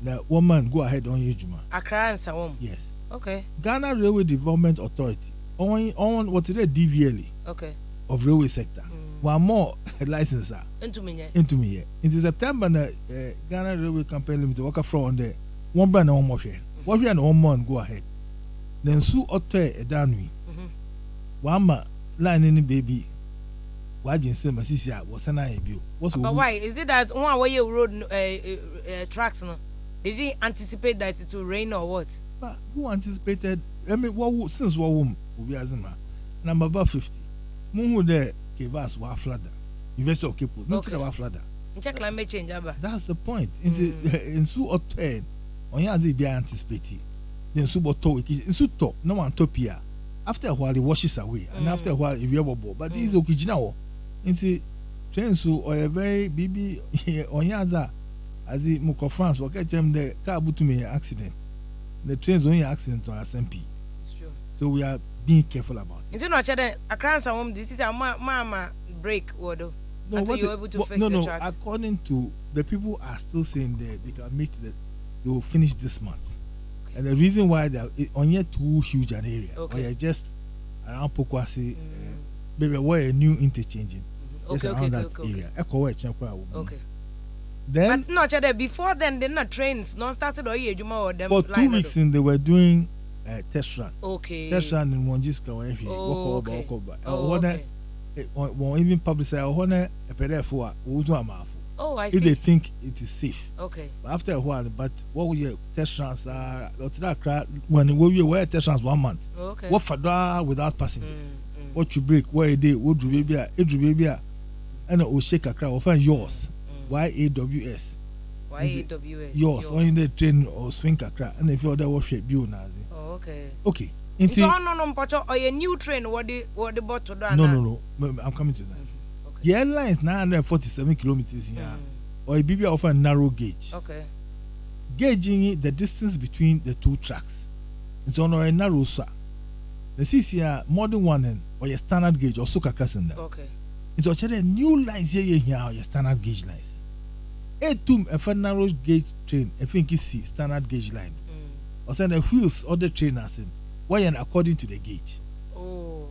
The woman go ahead on Oyejuma. Accra and Sawum. Yes. Okay. Ghana Railway Development Authority on what is the DVLA. Okay. Of railway sector. One more licenser. Into me. In September, the Ghana Railway Company Limited work from on there. One brand and one more share. What we and one more go ahead. Then Sue Otter a danui. One ma line in the baby. Why didn't say Masisia was an eye view? But why is it that one way you rode tracks? No, they didn't anticipate that it will rain or what? But who anticipated? I mean, what since what womb will be as a man? Number about 50. Mungu there gave us one fladder. University of Cape Town, not our fladder. Check climate change, that's the point. In Sue Otter. On your be anticipated. Then Suboto, in Suto, no one topia. After a while, it washes away, and after a while, if you have a ball, but this is Okijinawa. Into trains or a very baby on Yaza as the Moko France will catch them the car to me accident. The train's only accident to SMP. It's true. So we are being careful about it. It's not a crans home. This is a mama break word. No, until you're able to fix the tracks. According to the people are still saying they can meet that. They will finish this month. Okay. And the reason why they are on yet too huge an area. Okay. Or you're just around Pokuaa, maybe where a new interchanging. Just around that area. Okay. Then but not before then they're not trains, not started or them. For 2 weeks in they were doing test run. Okay. Test run in Monjiska or if you walk over. Or even publicize or a pedal Oh, I see. If they think it is safe. Okay. But after a while, but what will your test runs when we were test runs 1 month? Okay. What for without passengers? What you break, what a day, what you baby, and it will shake a crowd, or find yours. YAWS. YAWS. Yours, or in the train or swing a crowd, and if you're there, what shape you Nazi. Oh, okay. Okay. Into no pocho or a new train what the bottle done. No. I'm coming to that. Okay. The airline is 947 kilometers here. Or a BB offer a narrow gauge. Okay. Gauging the distance between the two tracks. It's on a narrow sa. The CCR modern one or your standard gauge or suka crescent. Okay. It's actually a new lines here your standard gauge lines. A narrow gauge train, I think is standard gauge line. Or send the wheels or the trainers in. Why and according to the gauge. Oh.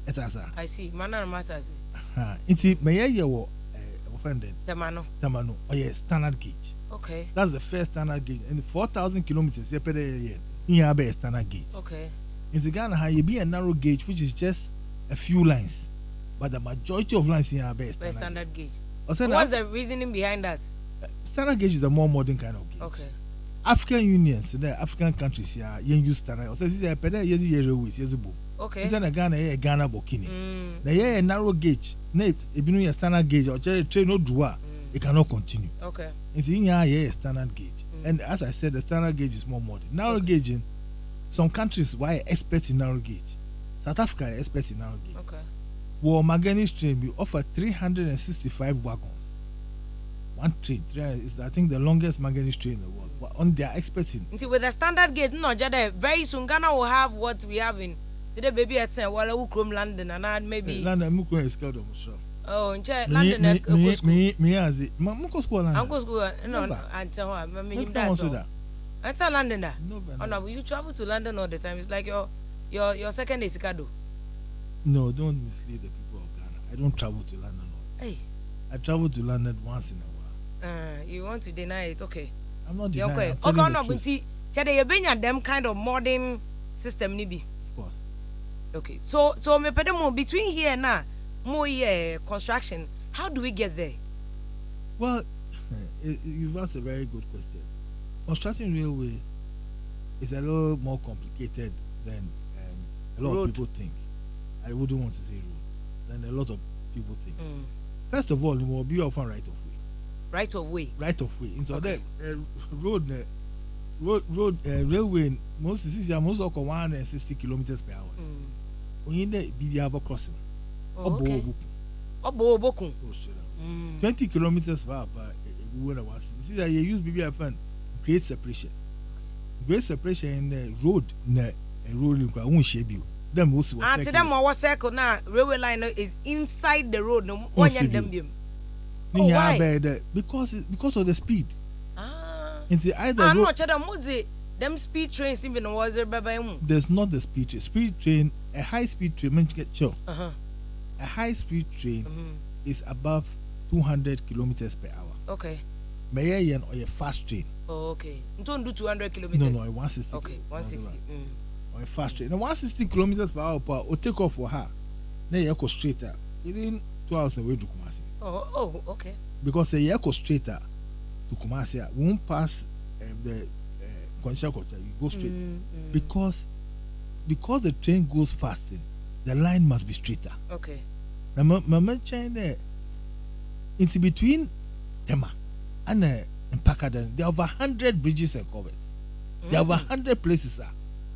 It's answer. I see. Manner matters. It's may I offended. Tamano. Or yes, standard gauge. Okay. That's the first standard gauge. And 4,000 kilometers per day in have a standard gauge. Okay. In the Ghana, you be a narrow gauge, which is just a few lines. But the majority of lines in have a standard gauge. What's the reasoning behind that? Standard gauge is the more modern kind of gauge. Okay. African unions, the African countries here, use standard. So this is a pedal, yes, yes, book. Okay. It's a Ghana bokini. The a narrow gauge, if you a standard gauge or train no draw, it cannot continue. Okay. It's in a standard gauge. And as I said, the standard gauge is more modern. Narrow gauge in some countries, why experts in narrow gauge? South Africa is experts in narrow gauge. Okay. Well, Magani's train we offer 365 wagons. One train, is I think the longest manganese train in the world. But on their experts in. With the standard gauge, no, Jada, very soon Ghana will have what we have in today. Baby at Walla Ukrum London and maybe London Muko is scared of sure. Oh, in London, me as it. Muko school London. Uncle school, no, and tell her, that. I tell London that. Oh no, you travel to London all the time. It's like your second is Kado. No, don't mislead the people of Ghana. I don't travel to London. Hey. I travel to London once in a while. You want to deny it? Okay. I'm not denying. Okay. Okay, no, but see, you bring them kind of modern system, nibi. Of course. Okay. So me pedemo between here and now, more construction. How do we get there? Well, you've asked a very good question. Constructing railway is a little more complicated than a lot of people think. I wouldn't want to say road than a lot of people think. First of all, it will be often right of way. Right of way. Right of way. So okay. Railway most of 160 kilometers per hour. We need the BB crossing. Okay. 20 kilometers per hour. See that you use BBFN great separation. Great separation in the road won't shape you. Them also was to them our circle now railway line is inside the road. No one them. Why? Because of the speed. It's either I'm not sure them speed trains even was there by there's not the speed train. Speed train, a high speed train, a high speed train is above 200 kilometers per hour. Okay. May or a fast train. Oh, okay. Don't do 200 kilometers. No, 160. Okay, 160. Or a fast train. Now 160 kilometers per hour will take off for her. Then you go straighter. Within 2 hours away to Kumasi. Oh, okay. Because a year go straighter to Kumasi, won't pass the Concha, you go straight. Because the train goes faster, the line must be straighter. Okay. Now, my China, it's between Tema and Pakadan. There are over 100 bridges and culverts. There are over 100 places.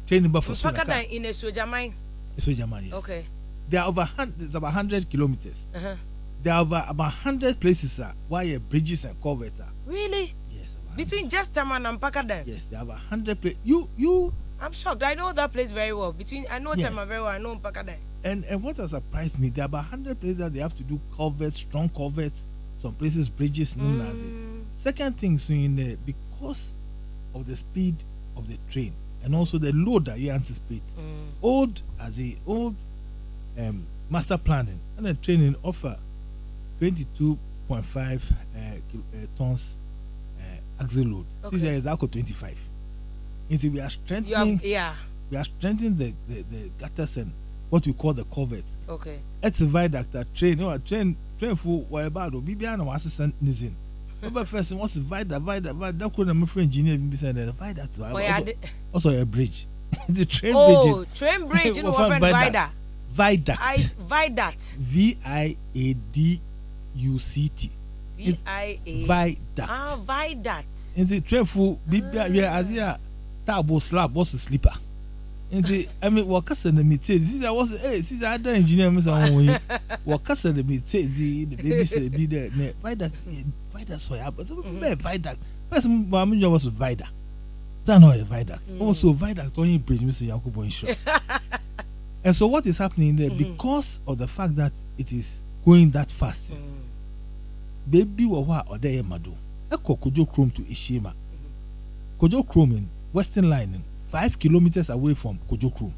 Training for Pakadan in a Sojamai. Sojamai, yes. Okay. There are over 100 kilometers. There are about 100 places where bridges and culverts are. Really? Yes. Between just Taman and Pakadan? Yes, there are about 100 places. You. I'm shocked. I know that place very well. I know Taman very well. I know Pakadan. And what has surprised me, there are about 100 places that they have to do culverts, strong culverts, some places bridges, known as it. Second thing, so in there, because of the speed of the train and also the load that you anticipate, old master planning and the training offer 22.5 tons axle load. Okay. This is 25. We are strengthening. We are strengthening the gutters and what we call the culvert. Okay. It's a viaduct that train for whatever. Bibiana was assistant nizin. But first, what's the viaduct? That could have my friend engineer be saying the viaduct. Also a bridge. It's a train bridge. Oh, train bridge. You know what viaduct? Viaduct. Viaduct. VIADUCT. Viaduct. Viaduct. It's a train for Bibia as here. Tabo slab was a sleeper. Nti I mean what kasa na metie this was this other engineer me say won yi what kasa na metie the baby say be there na viaduct so ya but be viaduct first my job was viaduct that no viaduct also viaduct only bridge me say Yakubu insure. And so what is happening there because of the fact that it is going that fast baby wa or there mado eko Kojo Chrome to Ishima Kojo Chrome in Western Line 5 kilometers away from Kojo Chrome.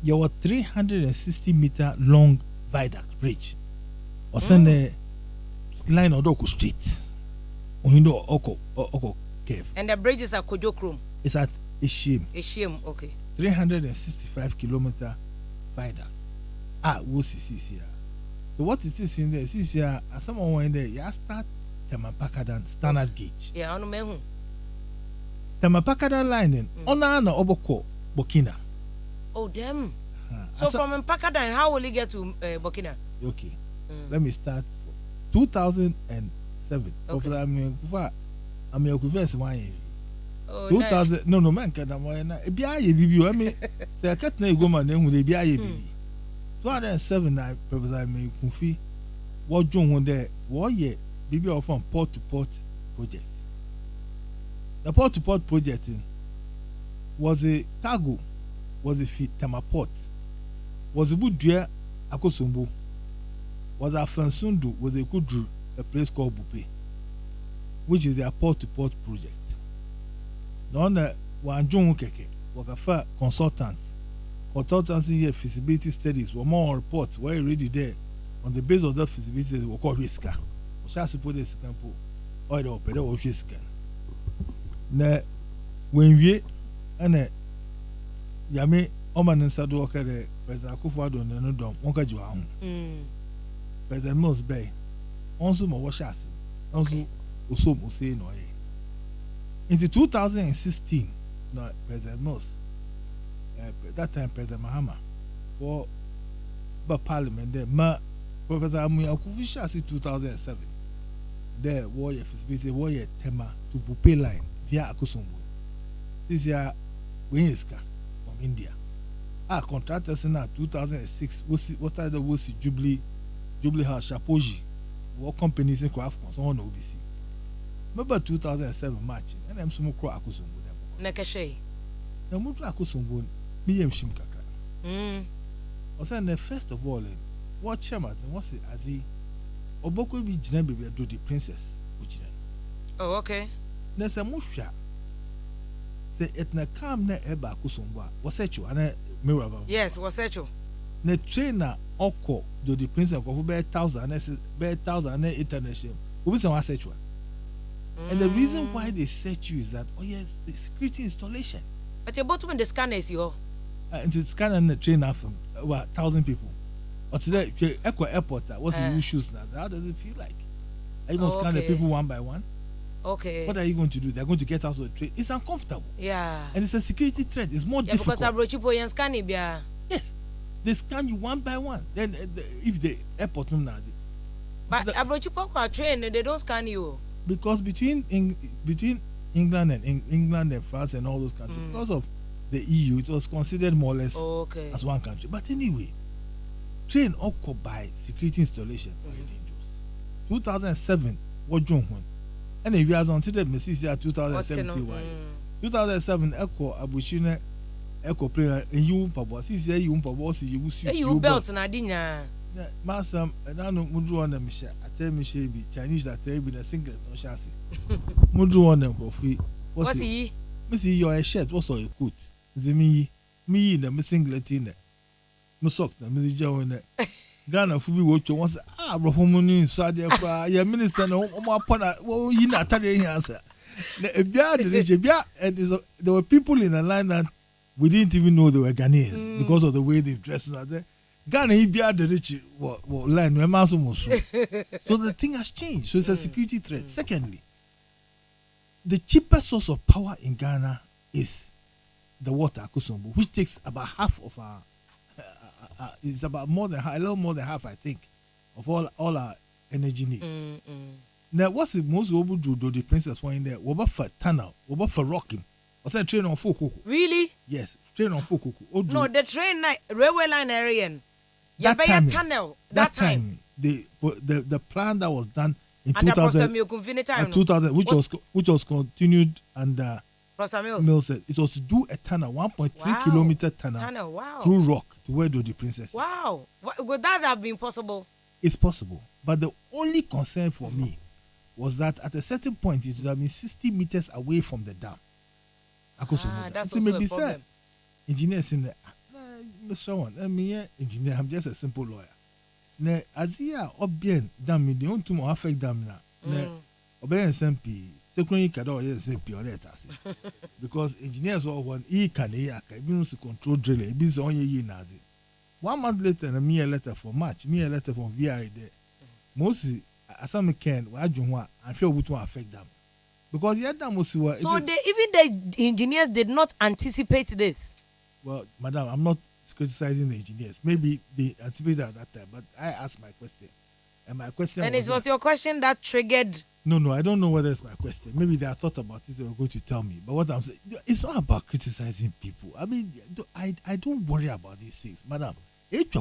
There was 360-meter long viaduct bridge. Or send the line of Doko Street. Ohindo Oko Cave. And the bridge is at Kojo Chrome. It's at Ishim. Ishim, okay. 365-kilometer viaduct. We'll see here. So what it is in there is here, as someone in there, you start Temapakadan standard gauge. Yeah, I know. Temapakadan line ona na oboko Burkina. Oh damn. So from Mpakadan, how will he get to Burkina? Okay. Let me start 2007. Okay. I'm a confess one. 2000 no man can na e bia ye bibi o me say cat na go man hu de bia ye bibi 2007 na Professor me kunfi wo dwon ho de wo ye bibi of from port to port project. The port to port project was a cargo, was a fit Temaport, was a Budria Akosombo, was a Fansundu, was a Kudru, a place called Bupe, which is their port to port project. Now, one John Keke was a fair consultant. Consultancy feasibility studies were more reports were already there. On the basis of that feasibility, we call risk. We shall support this campo or the operator of risk. Na when we ana yame oman nsa do ka de President Akufo-Addo no dom wonka jiwa ho President Mills Bay onso mo wo shase onso osom ose no ye in 2016 na President Mills that time President Mahama for parliament there ma Professor Amu Akufo shase 2007 there war feasibility war tema to Bupe line via Akosombo. This year, Winska from India. Our contractors in 2006 was started the Wosi Jubilee House Shapoji. What companies in craft on OBC. Remember 2007 March, and I'm some crow Akosombo. Nakashe. The Mutu Akosombo, me and Shimkaka. Was the first of all, what chairman was it as he Oboko be Jinabi do the princess. Oh, okay. Nessa Musha say it na come na eba Akosombo was echo and mirror. Yes, was echo. Ne trainer oko do the princess of be 1,000 international. Obi say was echo. And the reason why they search you is that yes, the security installation. But you bought when the scanners you. Into scanner the trainer from 1,000 people. Or today Echo Airport what's the issues now? How does it feel like? Are you going to scan the people one by one? Okay. What are you going to do? They're going to get out of the train. It's uncomfortable. Yeah. And it's a security threat. It's more difficult. Because Abrochipo and scanning, yeah. Yes. They scan you one by one. Then if the airport now. But Abrochipo are trained and they don't scan you. Because between England and France and all those countries, because of the EU, it was considered more or less as one country. But anyway, train occupied security installation very dangerous. 2007, what John won. And if you are considered Mrs. 2017, 2007, Echo Abushine, Echo player, and you Papa, see, you Papa, you belt Nadinya. Master, and I know Mudu on them, Michelle. I tell Michelle, Chinese that tell me the singlet, no chassis. Mudu on them, coffee. What's he? Missy, your shirt, what's all you could? The me, the missing Latina. No sock, the Mrs. Joe in it. Ghana Fubi watch once Brahomuni Sadia your minister no upon you not telling answer. And there were people in the line that we didn't even know they were Ghanaians because of the way they dressed. Ghana he be the rich line so the thing has changed. So it's a security threat. Secondly, the cheapest source of power in Ghana is the water Akosombo, which takes about half of our it's about a little more than half, I think, of all our energy needs. Now, what's the most we do the princess one in there? What about for tunnel? What about for rocking? I said train on Fukuku. Really? Yes, train on Fukuku. No, the train railway line area. That time, tunnel. That time, the plan that was done in 2000, 2000 which was continued under Mills said it was to do a tunnel, 1.3 kilometer tunnel through rock to where do the princess. Wow. Would that have been possible? It's possible. But the only concern for me was that at a certain point it would have been 60 meters away from the dam. That's also a problem. Engineers in the Mr. One, engineer, I'm just a simple lawyer. Ne Azia Obien dam the own to affect dam now. Ne Oben SMP, secondly Kado SMP or letters. Because engineers all one can to control drilling, it is on ye nazi. 1 month later, me a letter for March, me a letter from VRA there. Mostly, as some can, I feel would affect them. Because yet, so even the engineers did not anticipate this. Well, madam, I'm not criticizing the engineers. Maybe they anticipated at that time, but I asked my question. And my question was your question that triggered. No, I don't know whether it's my question. Maybe they have thought about it, they were going to tell me. But what I'm saying, it's not about criticizing people. I mean, I don't worry about these things, madam. It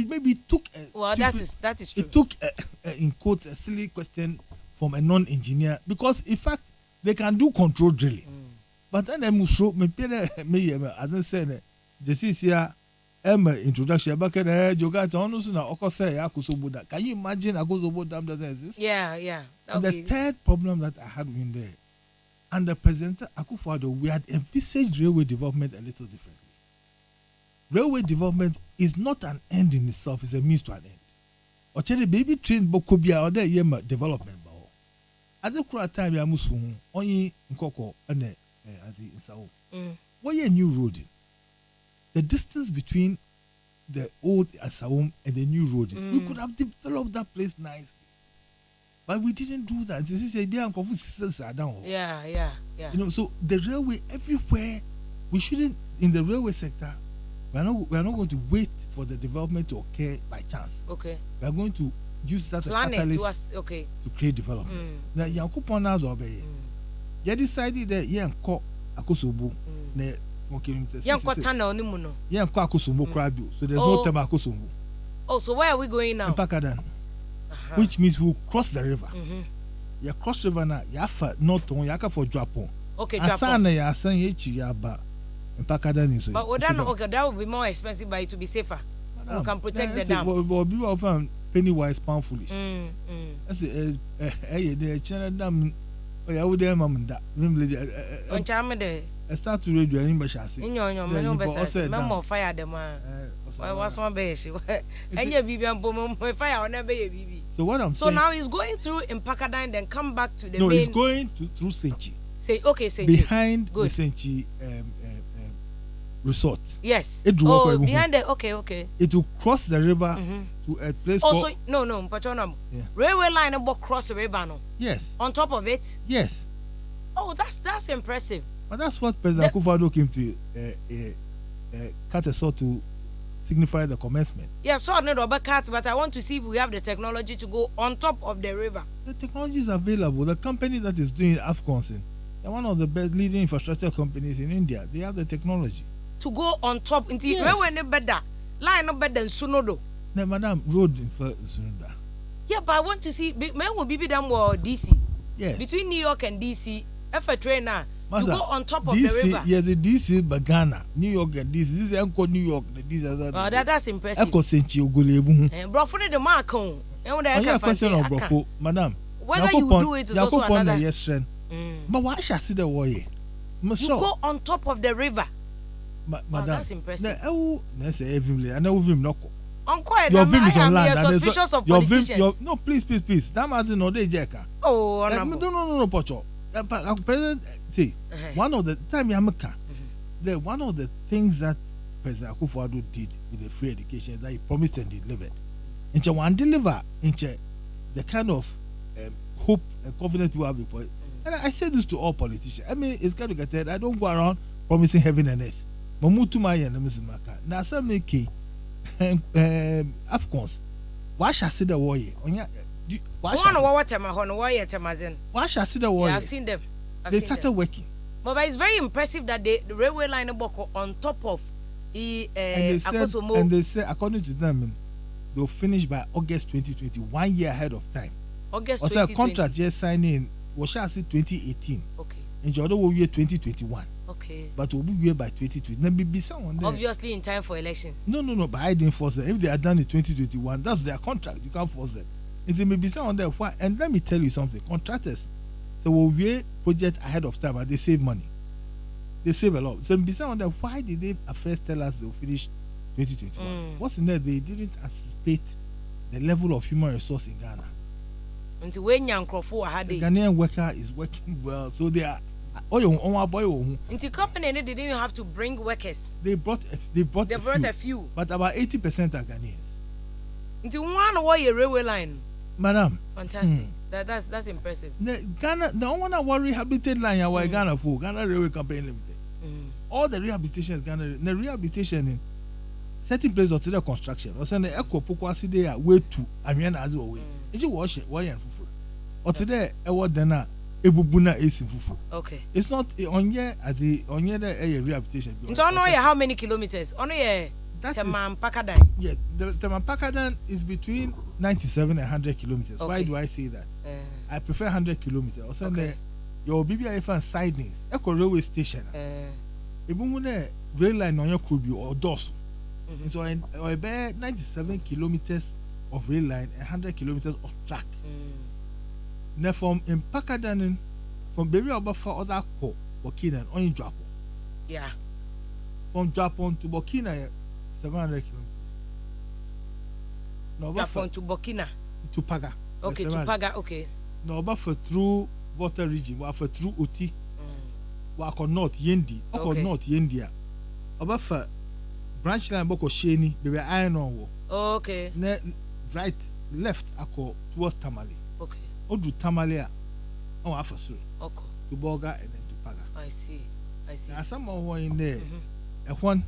maybe took that is true. It took in quotes a silly question from a non-engineer because in fact they can do control drilling. But then I must show me as I said, this is here introduction back at the can you imagine Akosobo Dam doesn't exist? Yeah. And the third problem that I had in there, and the presenter Akufo-Addo, we had envisaged railway development a little differently. Railway development is not an end in itself, it's a means to an end. Ochene baby train bokobia or there yema development ba. At the crowd time ya musu only nkoko ane ati insao. What a new road? The distance between the old Asawum and the new road, we could have developed that place nicely. But we didn't do that. This is a Yeah. You know, so the railway everywhere, we shouldn't in the railway sector. We are not going to wait for the development to occur by chance. Okay. We are going to use that as a catalyst to create development. Now, Yankupon has obeyed. You decided that Yanko Akosobo ne 4 kilometers. Yanko Tana Onimuno. Yanko Akosobo Krabio. So there's no time Akosobo. Oh, so where are we going now? In Pakadan. Which means we'll cross the river. You cross the river now, Yafa, not on Yaka for Japon. Okay, Japon. Asana ya asan yechi yaba. But that would be more expensive, but it will be safer. We can protect the dam. But people often penny wise, pound foolish. That's it. The China dam. Oh, I would have mum that. On Chamade. I start to read your English. In your memo fire them. I was one base. And your baby and boom, fire on a baby. So what I'm So saying. now he's going through in Pakadine, then come back to the No, main. he's going through Senchi. Senchi. Behind the Senchi resort. Yes. Behind the okay. It will cross the river to a place called. No, Pachonam. Railway line about cross the river, no. Yes. On top of it. Yes. Oh, that's impressive. But that's what President Akufo-Addo came to cut a sword to signify the commencement. Yeah, sword not rubber cut, but I want to see if we have the technology to go on top of the river. The technology is available. The company that is doing Afcons, they're one of the best leading infrastructure companies in India. They have the technology. To go on top into railway no better. Line no better than Sunodo. No, madam, road in Sunoda. Yeah, but I want to see men will be them or DC. Yes. Between New York and DC, if a trainer to go on top of the river. Yes, the DC Bagana, New York and DC. This is Uncle New York. This is that's impressive. Echo Senchi Ogulebu. Bro, for the mark on. And question of Brofo, madam. Whether you do it is also another. Yes, but why shall I see the way? You go on top of the river. Madam, that's impressive. I know him no. Your film is online. Suspicious of politicians. No, please. That matter no dey jeka. Oh, no, Pocho. President, see, one of the time Yamaka, one of the things that President Akufo-Addo did with the free education is that he promised and delivered. And one deliver, the kind of hope and confidence people have before. And I say this to all politicians. I mean, it's kind of get I don't go around promising heaven and earth. Mamutu Maya and Mizimaka. Now, some make Afcons. Why shall I see the warrior? Why shall I see the warrior? Yeah, I've seen them. They started working. But it's very impressive that the railway line on top of and they said, according to them, they'll finish by August 2020, 1 year ahead of time. August 2020. Also, a contract just signing was shall say 2018. Okay. In Jordan will be 2021. Okay. But will be by 2020. Then be someone there. Obviously in time for elections. No. But I didn't force them. If they are done in 2021, that's their contract. You can't force them. It may be someone there. Why? And let me tell you something. Contractors, so we'll be project ahead of time, and they save money. They save a lot. So be someone there. Why did they first tell us they'll finish 2021? What's in there? They didn't anticipate the level of human resource in Ghana. Until when young Crawford had the Ghanaian worker is working well, so they are. Into company they didn't even have to bring workers. They brought a few. But about 80% are Ghanaians. Into one way railway line. Madam. Fantastic. That's impressive. Ghana, the one that was rehabilitated line our Ghana for Ghana Railway Company Limited. All the rehabilitation is Ghana. The rehabilitation in certain places of the construction. Or send the echo Pokuaa city way to Amiens as well. Is it wash it? Why and fufu? Or today a word dana ebubuna is in fufu. Okay. It's not on year as the on year the rehabilitation. So I know how many kilometers? On year. Teman Pakadan. Yeah, the Teman Pakadan is between 97 and 100 kilometers. Okay. Why do I say that? I prefer 100 kilometers. Also, okay. Your BBI fan sidings, Echo Railway Station. Ebumune rail line on your could be or DOS. So, I bear 97 kilometers of rail line and 100 kilometers of track. Now, from in Pakadan, from Baby Oba for other co, Burkina, on Japan. Yeah. From Japan to Burkina, 700 kilometers. No, Japan to Burkina. To Paga. Okay, to Paga, okay. No, but for through water region, or for through Oti, or North Yendi, or North Yendia. About for branch line, Boko Sheni, they were iron on. Okay. Right, left, I call towards Tamale. Okay. Or do Tamale, oh, after so. Okay. To Boga and then to Paga. I see. There's someone in there. A one.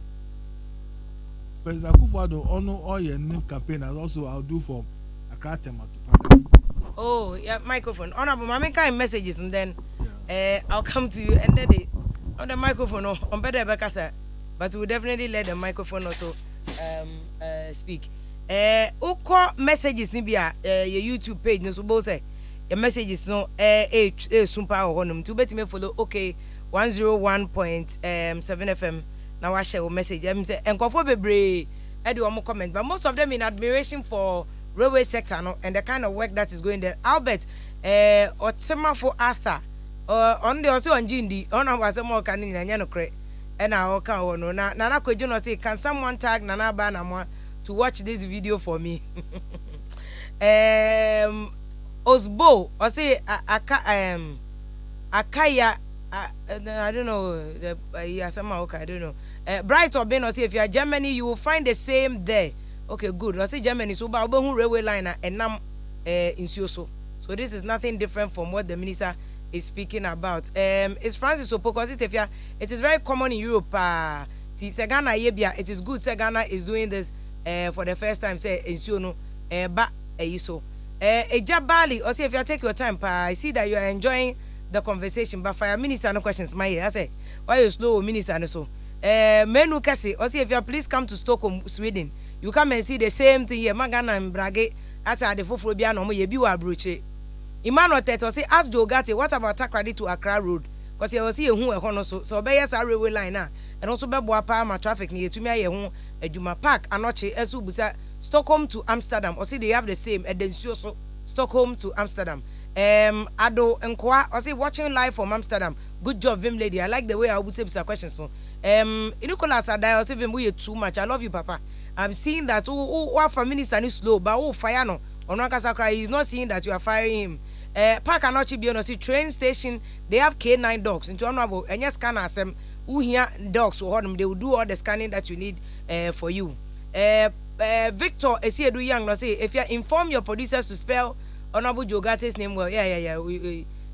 President Akufo-Addo honor all your new campaigners. Also, I'll do for Accra Tema to Paga. Oh, yeah, microphone. Honorable, I make kind messages and then I'll come to you and then on the microphone on better Bekasa, but we'll definitely let the microphone also speak. Oko messages nibia your YouTube page no so both say your messages no sumpa or honum to bet me follow okay 101.7 FM. Now I share a message. I'm say enkofo bebre e do comment, but most of them in admiration for railway sector no and the kind of work that is going there. Albert otsema for Arthur on the also on Jindi on was more can nya no kre and I can no na na kweju no say can someone tag Nana Banamwa to watch this video for me. Osbo or say Akaya I don't know the I don't know. Bright or Ben or say if you are Germany you will find the same there. Okay, good. I say Germany so but railway liner and nam in Sioso. So this is nothing different from what the minister is speaking about. It's Francis Opoko. It is very common in Europe. It is good. Ghana is doing this for the first time. Say in Siono, but so. Ejabali, or say if you take your time, I see that you are enjoying the conversation. But for your minister, no questions. My I say why you slow, minister? And so, Menu Kasi, or say if you please come to Stockholm, Sweden. You come and see the same thing here. Magana and Brage, as I the Fofobia no ye biwa broche. Emmanuel Teto say ask Jogate what about Takrady to Accra Road? Because you will see who a hono so be yes railway line and also be boa ma traffic near to me hu Ejuma Park anoche esu busa Stockholm to Amsterdam or see they have the same and then so Stockholm to Amsterdam. Ado Nkwa or say watching live from Amsterdam. Good job, Vim lady. I like the way I would say some questions so. Nicholas Adai or say Vim we too much. I love you, Papa. I'm seeing that for minister is slow, but fire no. Onwakasakra is not seeing that you are firing him. Park Anochi Bionosi train station, they have K9 dogs. Into honorable and yes scanner some who here dogs or they will do all the scanning that you need for you. Victor Esiedu Young no say if you inform your producers to spell Honorable Jogate's name well,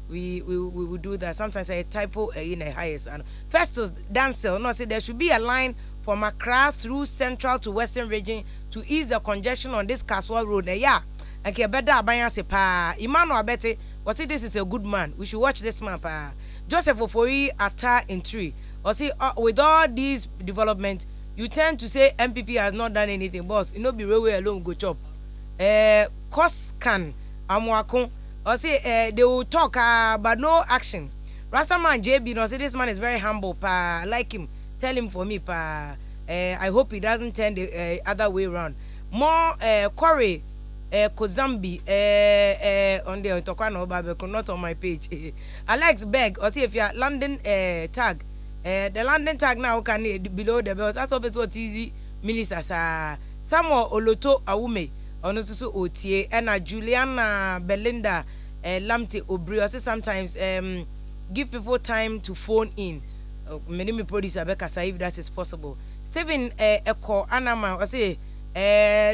we will do that. Sometimes a typo in a highest and Festus Dancel no say there should be a line from Accra through central to western region to ease the congestion on this Caswell Road. Yeah, and better Abaya se pa Emmanuel Abete. What this is a good man. We should watch this man pa. Joseph Ofori Atta in 3. Or see, with all these development, you tend to say MPP has not done anything. Boss, you know, be railway alone go chop. Cost can amwako. Or say they will talk, but no action. Rastaman JB, no say this man is very humble. Pa, I like him. Tell him for me, pa. I hope he doesn't turn the other way around. More Corey Kozambi on the Tokano Babeko, not on my page. Alex Beg, or see if you are London tag. The London tag now can below the belt. That's what easy ministers. Samuel Oloto Awume, Onosusu Otie, and Juliana Belinda Lamte Obri. Sometimes give people time to phone in. Many producer Bekasa if that is possible. Stephen Eko Anama, I say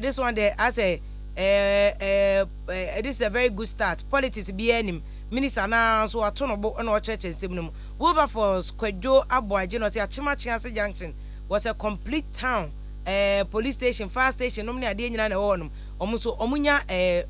this one there, I say this is a very good start. Politics be him. Minister now so atonobo on our church and seminum. Wilberforce Kwejo Aboy Genos Chimachianse Junction was a complete town. Police station, fire station, nomini ade nyina na wonum. Omuso omunya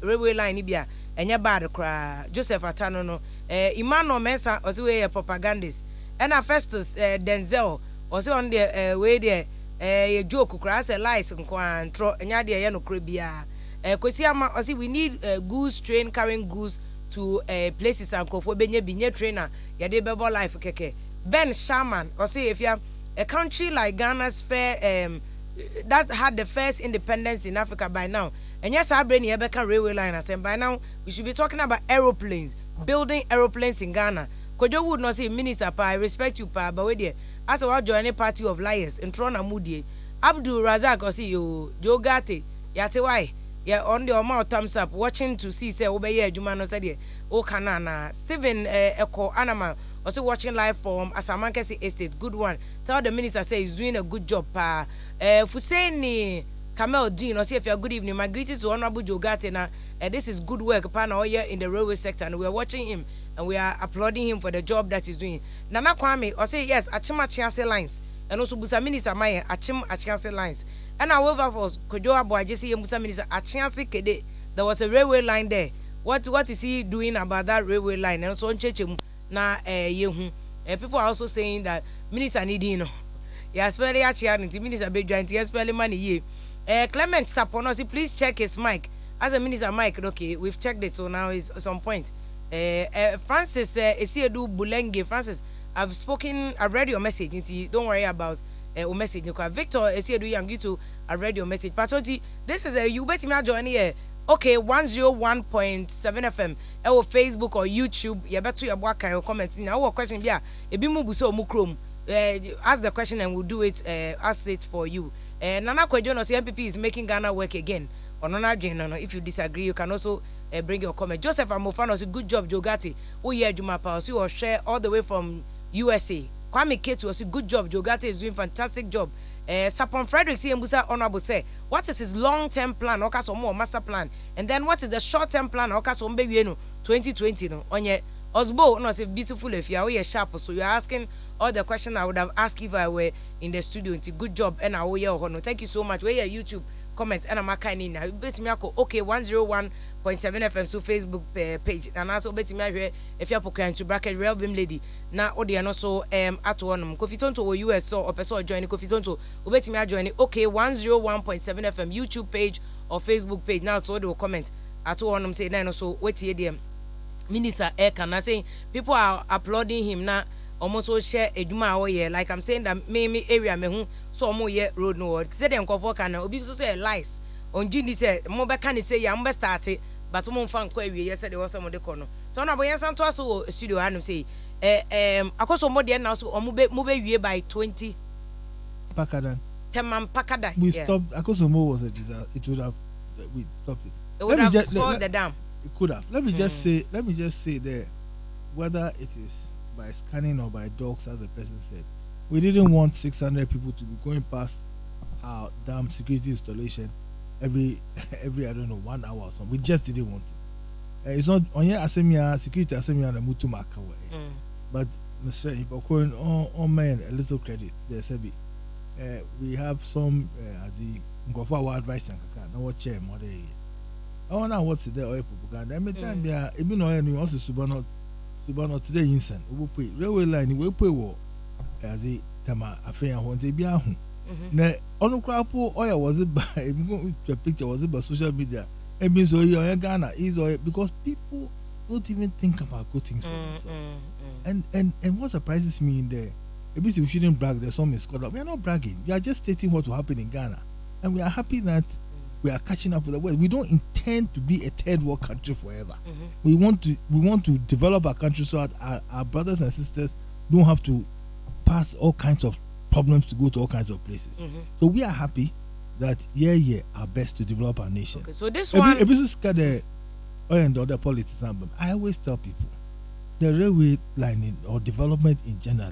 railway line bia enya bad kra. Joseph Atano no Emmanuel Mensa osi we propagandist. Ena Festus Denzel osi on the way there ye joke kra say lies nko antro enya de ye no kra bia. Kwesi ama osi we need goods train carrying goods to places and kofo benye binye trainer ya de bebo life keke. Ben Sharman or say if you are a country like Ghana's fair that had the first independence in Africa by now, and yes I bring here become railway line and by now we should be talking about aeroplanes, building aeroplanes in Ghana. Kojo would not say minister pa I respect you pa but we there as a join a party of liars in Trona Moody Abdul Razak or see you Jogate yate why yeah, on the amount thumbs up, watching to see say obey Jumano said oh kanana. Stephen Eko Anama also watching live from Asamankesi Estate. Good one. Tell the minister say he's doing a good job. Fuseni Kamel Dean, or say if you're good evening. My greetings to Honorable Jogate na this is good work upon all year in the railway sector, and we are watching him and we are applauding him for the job that he's doing. Nana Kwame or say yes, Achima Chianse lines. And also Busa Minister Maya Achim Achianse lines. And our Wilberforce Kojo Aboy Jesse Musa Minister Achianse Kede. There was a railway line there. What is he doing about that railway line? And so on Chechum na yehu. People are also saying that Minister Nidino. Yeah, spelling Achianti, Minister Bejoint, yes, spelling money ye. Clement Saponosi, please check his mic. As a minister mic, okay, we've checked it, so now is some point. Francis Esiedu Bulenge, Francis. I've read your message. Don't worry about your message. Victor, Esiedu Young, you too. I read your message. Patoti, this is you bet me join here. Okay, 101.7 FM. Our Facebook or YouTube. You better your work your comments. Now, our question be a bimu buso mukrom. Ask the question and we'll do it. Ask it for you. Nana Kwejo no MPP is making Ghana work again. Or no, if you disagree, you can also bring your comment. Joseph Amofano, a good job, Jogati. Oh yeah, Juma Paus, you will share all the way from USA. Kwame Ketu was a good job. Jogate is doing fantastic job. Sapon Frederick C. Mbusa Honorable say, what is his long-term plan? Okaso more master plan. And then what is the short-term plan? Okaso mbeyeno 2020 no. Onye Osbo no say beautiful if you are sharp. So you are asking all the questions I would have asked if I were in the studio. It's a good job. And I will thank you so much. Where your YouTube comment and I'm kind now. Bet me okay 101.7 FM so Facebook page and also bet me if you are Pokuaa to bracket real bim lady na odi and also at one Kofi Tonto US so person join Kofi Tonto bet me join okay 101.7 FM YouTube page or Facebook page now so they will comment at one say then also wait here them Minister Eka saying people are applauding him now. Almost all share a juma year like I'm saying that me area me who so more year road no word say them cover can obi so say lies on Gini say mo be can say ya mbe start but mo fan kwa wie yes there was some de kono so na boy san to so studio hanum say akoso mo de na so mo be wie by 20 Pakadan temam pakada we stopped akoso mo was a disaster. It would have we stopped it. It would have destroyed the dam. It could have. Let me just say there whether it is by scanning or by dogs, as the person said, we didn't want 600 people to be going past our dam security installation every I don't know 1 hour or something. We just didn't want it. It's not on your asemia security asemia and mutu makawa. But Mr. Ibokon on man a little credit. There said we have some as the Ngofa advice and kaka na what chair more. I wonder what's there or propaganda. Every time they are even know any also subano Suba no today insan. We pay railway line we pay wo as the tema Afia won say bia ho. Na onu krapo oya was it by the picture was it by social media. E mean so you Ghana is because people don't even think about good things for themselves. And what surprises me in there, maybe we shouldn't brag. There's some in Scotland. We are not bragging. We are just stating what will happen in Ghana, and we are happy that we are catching up with the world. We don't intend to be a third world country forever. We want to develop our country so that our brothers and sisters don't have to pass all kinds of problems to go to all kinds of places. So we are happy that our best to develop our nation. Okay, so this one, and other politics. I always tell people the railway line or development in general,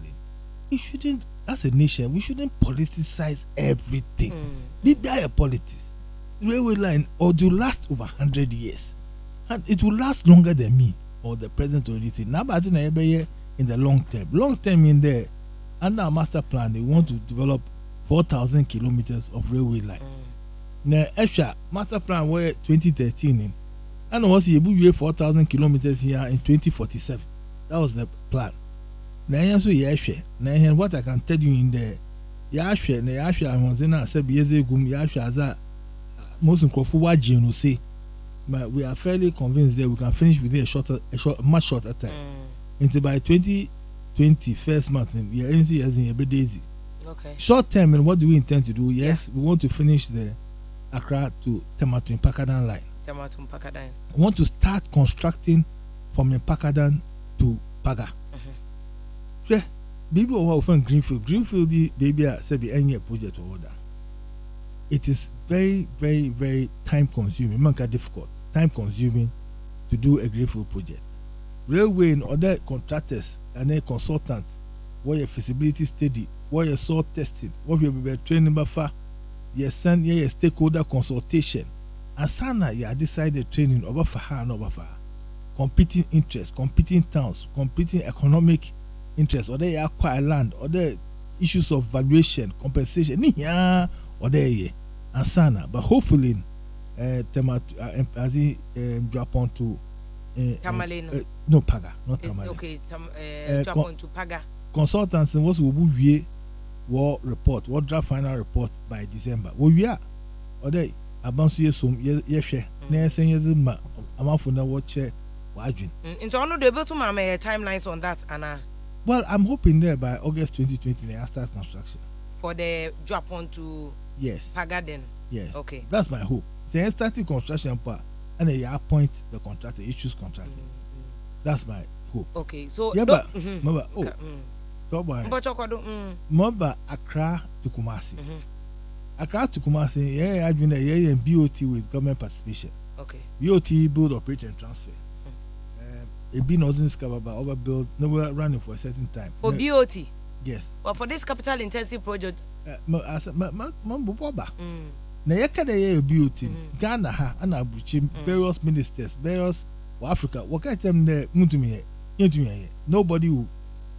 we shouldn't, as a nation, we shouldn't politicize everything. Be there a politics. Railway line or to last over 100 years, and it will last longer than me or the president or anything. Now, but in the long term in there, under our master plan, they want to develop 4,000 kilometers of railway line. Now, extra master plan where 2013 and was able 4,000 kilometers here in 2047. That was the plan. Now, so what I can tell you in there, I was in a most say, but we are fairly convinced that we can finish within much shorter time. Until by 2020 first month, we are in a bit daisy. Okay. Short term, and what do we intend to do? Yes, we want to finish the Accra to Temato Mpakadan line. We want to start constructing from Mpakadan to Paga. So, baby, we find Greenfield. Greenfield, the baby, said the any project order. It is very, very, very time consuming. Difficult, time consuming to do a Greenfield project. Railway and other contractors and then consultants, what your feasibility study, what your soil testing, what you be training buffer, your send your stakeholder consultation. And sana you decided training over for her and over for competing interests, competing towns, competing economic interests, or they acquire land, or the issues of valuation, compensation, or there and sana. But hopefully, as he drop on to Tamaleno. No Paga, not Tamaleno. Okay, drop on to Paga. Consultants was we war report, what draft final report by December. We are, or they. About yes, yes, ma. I'm off on the watch. Into all the able to timelines on that, Anna. Well, I'm hoping there by August 2020 they start construction for the drop on to Pagaden. Yes, okay, that's my hope. They starting construction part and they appoint the contractor, issues contractor. That's my hope. Okay, so Moba Accra to Kumasi. Accra to Kumasi, I've been a BOT with government participation. Okay. BOT build, operate, and transfer. It been wasn't discovered by overbuild, no we're running for a certain time. For BOT? Yes. Well, for this capital intensive project. Mamboba. Na yakada BOT, Ghana ha, and Abuchi, various ministers, various Africa, what kind of them there, nobody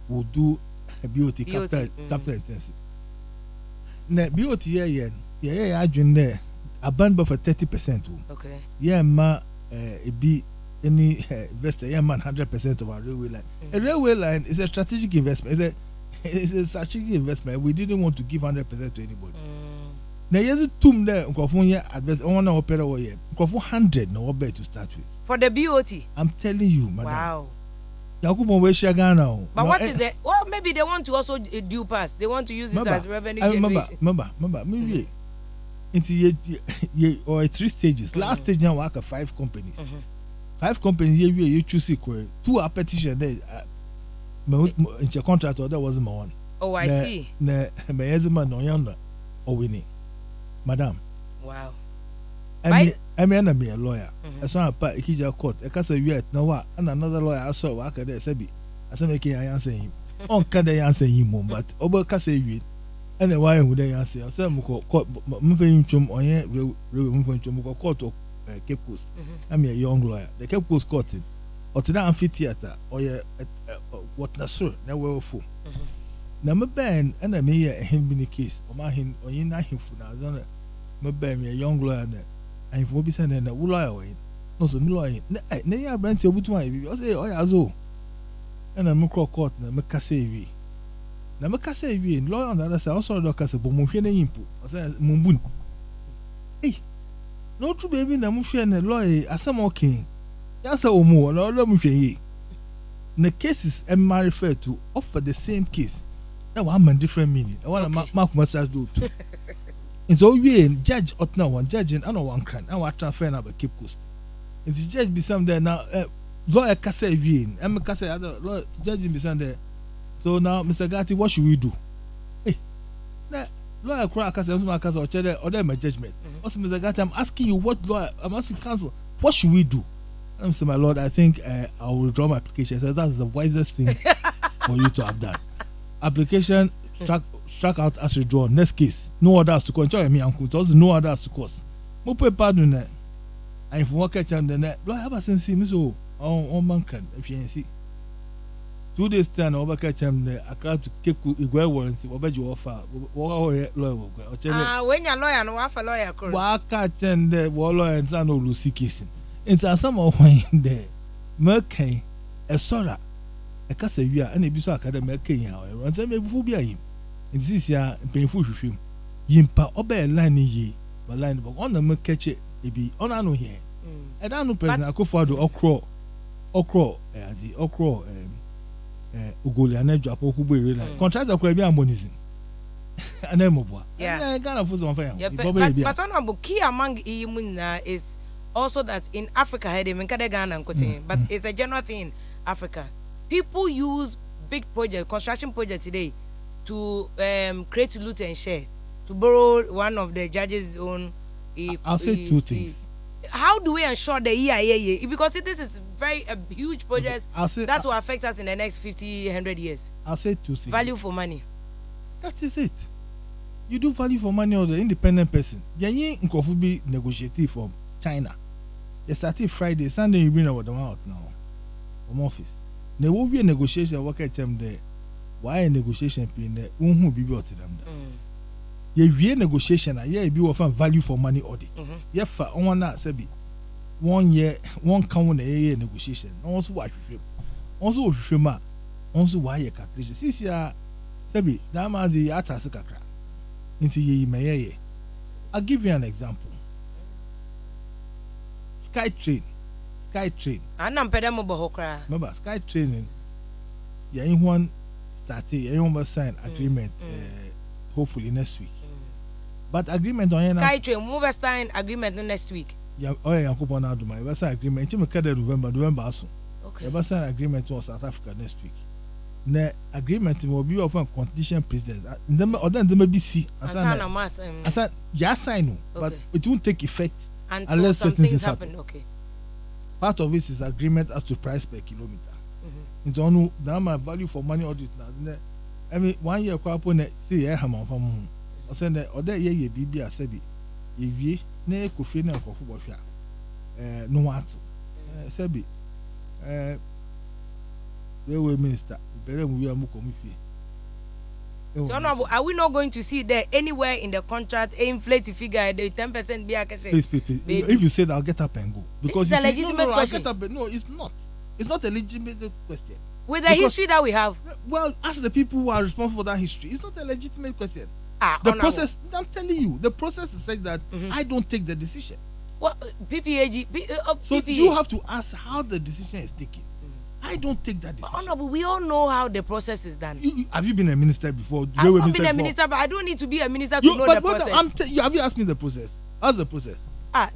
will do a BOT capital intensive. Na BOT yeah I join there abandon for 30%. Okay. Yeah ma be any investor yeah man 100% of our railway line. A railway line is a strategic investment. It's a strategic investment. We didn't want to give 100% to anybody. Na yes tum there nkofun yeah advert on na opera wo yeah. Nkofun 100 na what to start with. For the BOT. I'm telling you, madam. Wow. But what is the? Well, maybe they want to also do pass. They want to use it as revenue generation. Maybe it's or 3 stages. Last stage now work 5 companies. 5 companies you choose 2 are petition there. In your contract that wasn't my one. Oh, I see. Madam. Wow. I mean, I'm a lawyer. I saw a part of court. I can't say yet. No, and another lawyer I saw work there. Sabi, I said, making I answer him. On can they answer him, but over Cassay, and then why would they answer? I said, court, moving chum on here, moving chum court of Cape Coast. I'm a young lawyer. The Cape Coast court, or to that amphitheater, or what Nasur, now we're full. Number Ben, and I may him be the case, or my him, or you not him for now. My Ben, a young lawyer. And if we be sending that lawyer away, no, so lawyer, nay, I brand you to my say, oh, yeah, so And I'm court na me kasa ewie. Na me kasa ewie, lawyer on the other side also do kasa bo mo hwe na yimpo. I say mumbun. Hey. No true baby na mo hwe na lawyer asem okay. Ya say omo na lo mo hwe yi. The cases am referred to offer the same case. That one man different meaning. I want to mark massage do too. It's all we judge otna one judge and one crime. I want transfer na Cape Coast. It's judge be some there now. Lawyer kasa ewie. Am kasa other judge be some there. So now Mr. Gatti, what should we do? Hey, na lawyer cry kasa so kasa or chede or my judgment. Also Mr. Gatti, I'm asking you what lawyer. I'm asking counsel. What should we do? I'm saying, my lord, I think I will withdraw my application. So that's the wisest thing for you to have done. Application struck out as withdrawn. Next case, no others to cause. Me uncle, also no others to cause. Mo pay pardon that. And if we work at them, then lawyer have a sense. Me so on man can if you see. 2 days time, over catch them the Accra to Cape Igwe warranty. What about you offer? What lawyer? When you're lawyer, no offer lawyer. What catch them the lawyer and son of Lucy kissing. It's a summer when there. Merkin, a sora, a cassa via, and a biso academic Kenya, and then maybe phobia him. In this year, painful to him. Yimpa obey line ye, but line but on the milk catch it, be on ano here. And I know present, I could follow the okro, the okro, Ugolian drop or who be real. Contract of Caribbean monism. And then move. Yeah, I got a foot on fire. But honorable key among is. Also that in Africa, but it's a general thing in Africa. People use big projects, construction projects today to create loot and share. To borrow one of the judge's own. I'll say two things. How do we ensure the EIA? Because this is a huge project that will affect us in the next 50, 100 years. I'll say two things. Value for money. That is it. You do value for money or the independent person. You can't be negotiating from China. They started Friday, Sunday you bring them out now. From office. There will be a negotiation work at them there. Why a negotiation pin there? Who be brought to them there? You be a negotiation, yeah, be often value for money audit. Yeah, for one that sebi 1 year, one count a year negotiation. Also watch with him. Also with him, also why a calculation. Since ya sebi, that man the atas kakra. Into ye may. I'll give you an example. Skytrain. Anam pedamo bohokra. Remember, Skytrain. Yeah, in one started. Yeah, in one sign agreement. Hopefully next week. But agreement on Skytrain move sign agreement next week. Yeah, oh yeah, I'm going to do my sign agreement. You make November also. Okay. You sign agreement to South Africa next week. The agreement will be of a condition precedence. Then or then there may be see. I said, yeah, sign, but it won't take effect. Unless certain things happen. Okay. Part of it is agreement as to price per kilometer. It's on that my value for money audit now. I mean 1 year crop on see a hammer from I send that or that year BB a sebi. If ye ne coffee na coffee bofia. No what sebi. Railway minister, better we are mukomifi. So are we not going to see there anywhere in the contract inflate figure the 10% be a please. If you say that, I'll get up and go. Because it's a legitimate question. No, it's not. It's not a legitimate question. With the history that we have. Well, ask the people who are responsible for that history. It's not a legitimate question. The process, I'm telling you, the process is such that I don't take the decision. What PPAG? So you have to ask how the decision is taken. I don't take that decision. Honorable, we all know how the process is done. Have you been a minister before? I've not been a minister, but I don't need to be a minister to know the process. Have you asked me the process? How's the process?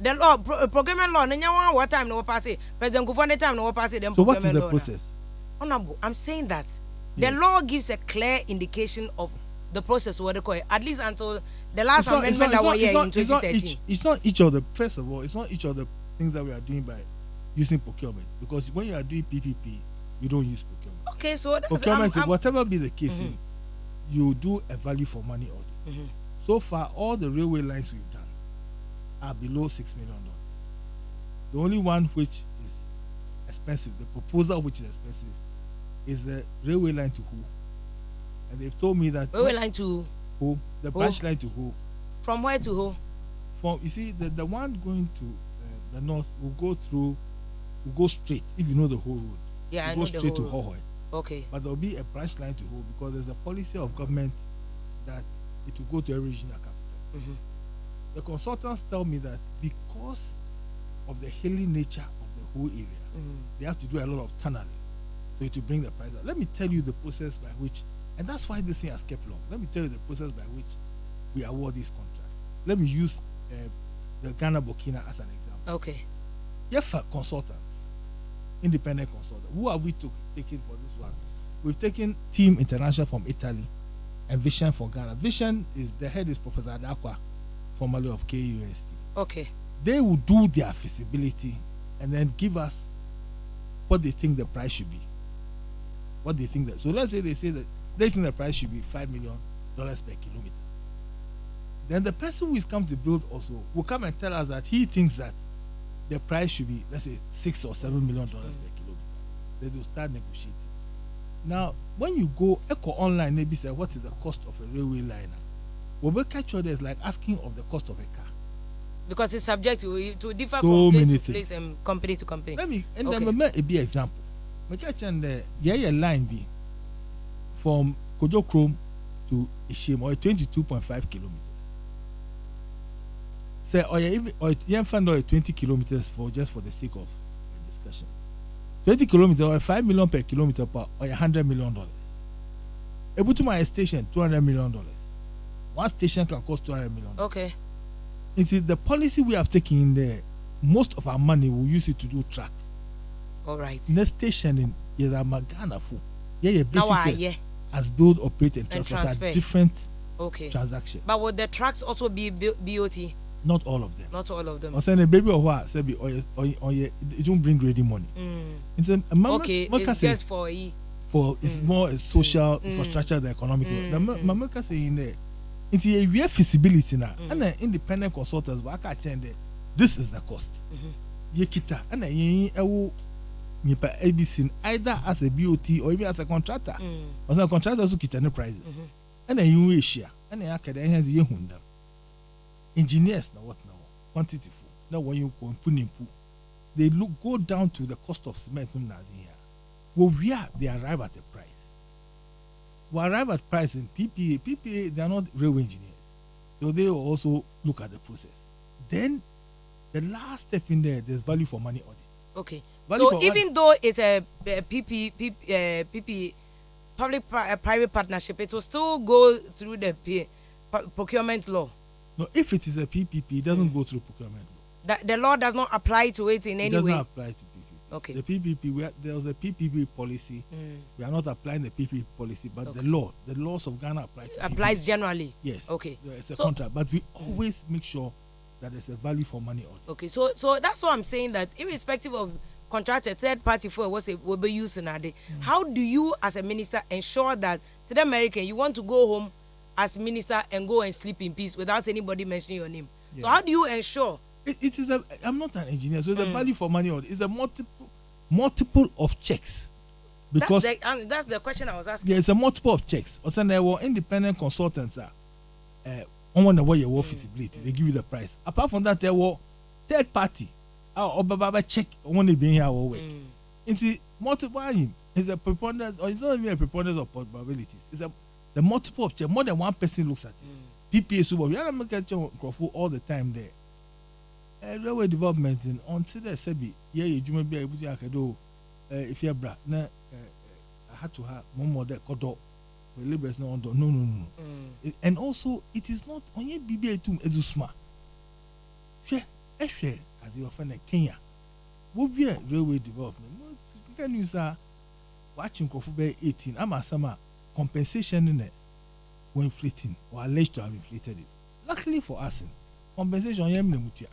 The law, procurement law. What time no pass it? President Kufuor time no pass it. So what is the process? Honorable, I'm saying that the law gives a clear indication of the process. What they call it, at least until the last amendment that was here in 2013. It's not each of the. First of all, it's not each of the things that we are doing by using procurement, because when you are doing PPP, you don't use procurement. Okay, so that's, procurement, whatever be the case, you do a value for money audit. So far, all the railway lines we've done are below $6 million. The only one which is expensive, the proposal which is expensive, is the railway line to Who. And they've told me that railway line to Who, the branch line to Who. From where to Who? From, you see, the one going to the north will go through. Will go straight if you know the whole road. Yeah, I go know straight the whole to road. Hohoi. Okay. But there will be a branch line to hold because there's a policy of government that it will go to every regional capital. The consultants tell me that because of the hilly nature of the whole area, they have to do a lot of tunneling to bring the price down. Let me tell you the process by which, and that's why this thing has kept long. Let me tell you the process by which we award these contracts. Let me use the Ghana Burkina as an example. Okay. For consultants, independent consultants, who have we taken for this one? We've taken Team International from Italy and Vision for Ghana. Vision is the head is Professor Adakwa, formerly of KUST. Okay. They will do their feasibility and then give us what they think the price should be. What they think that. So let's say they say that they think the price should be $5 million per kilometer. Then the person who is come to build also will come and tell us that he thinks that the price should be, let's say, $6 or $7 million per kilometer. Then they'll start negotiating. Now, when you go echo online, maybe say what is the cost of a railway liner? What we catch there is like asking of the cost of a car. Because it's subject to differ so from place many to place and company to company. Let me make a big example. We catch on the line be from Kojo Chrome to Ishim or 22.5 kilometers. Say or you find out 20 kilometers for just for the sake of discussion. 20 kilometers or $5 million per kilometer or $100 million. Able to my station $200 million. One station can cost $200 million. Okay. It's the policy we have taken in there. Most of our money we use it to do track. All right. Next station is a Magana for. Basically as build, operate, and transfer are different transactions. But would the tracks also be BOT? Not all of them. Not all of them. Or saying a baby or what? Say it won't bring ready money. It's it's just for it's more a social infrastructure than economic. Mamaka saying there. It's a real feasibility now. And then independent consultants will attend there. This is the cost. Yekita and then ABC either as a BOT or even as a contractor. As a contractor also kita no prices. And then you share. And then academians you hunda. Engineers now what now? Quantity for. Now when you put they go down to the cost of cement here. Well, they arrive at a price. We arrive at price in PPA. PPA, they are not railway engineers. So they will also look at the process. Then the last step in there, there's value for money audit. Okay. So even though it's a PP public-private partnership, it will still go through the procurement law. No, if it is a PPP, it doesn't go through procurement law. The law does not apply to it in any way? It doesn't apply to PPP. Okay. The PPP, there's a PPP policy. We are not applying the PPP policy, but the laws of Ghana apply to applies PPP. Generally? Yes. Okay. It's a contract, but we always make sure that there's a value for money audit. Okay, so that's what I'm saying, that irrespective of contractor, third party for what will be used in a day, how do you as a minister ensure that to the American you want to go home as minister and go and sleep in peace without anybody mentioning your name? So how do you ensure? It is I'm not an engineer, so the value for money audit is a multiple of checks. Because that's the question I was asking. Yeah, it's a multiple of checks. Also, there were independent consultants on the way your feasibility, they give you the price. Apart from that, there were third party or baba check on the being our work. It's multiple. It's a preponderance, or it's not even a preponderance of probabilities. It's the multiple of check. More than one person looks at it. PPA super. We are not making all the time there. Railway development until they say you may be able to do if you're bra. I had to have more that kodo. Liberals no. And also it is not only BBA to Ezusma. As you find in Kenya. What be a railway development? You can use watching Kofu 18. I'm a summer compensation in it when inflating or alleged to have inflated it. Luckily for us, compensation on Yemen Mutia.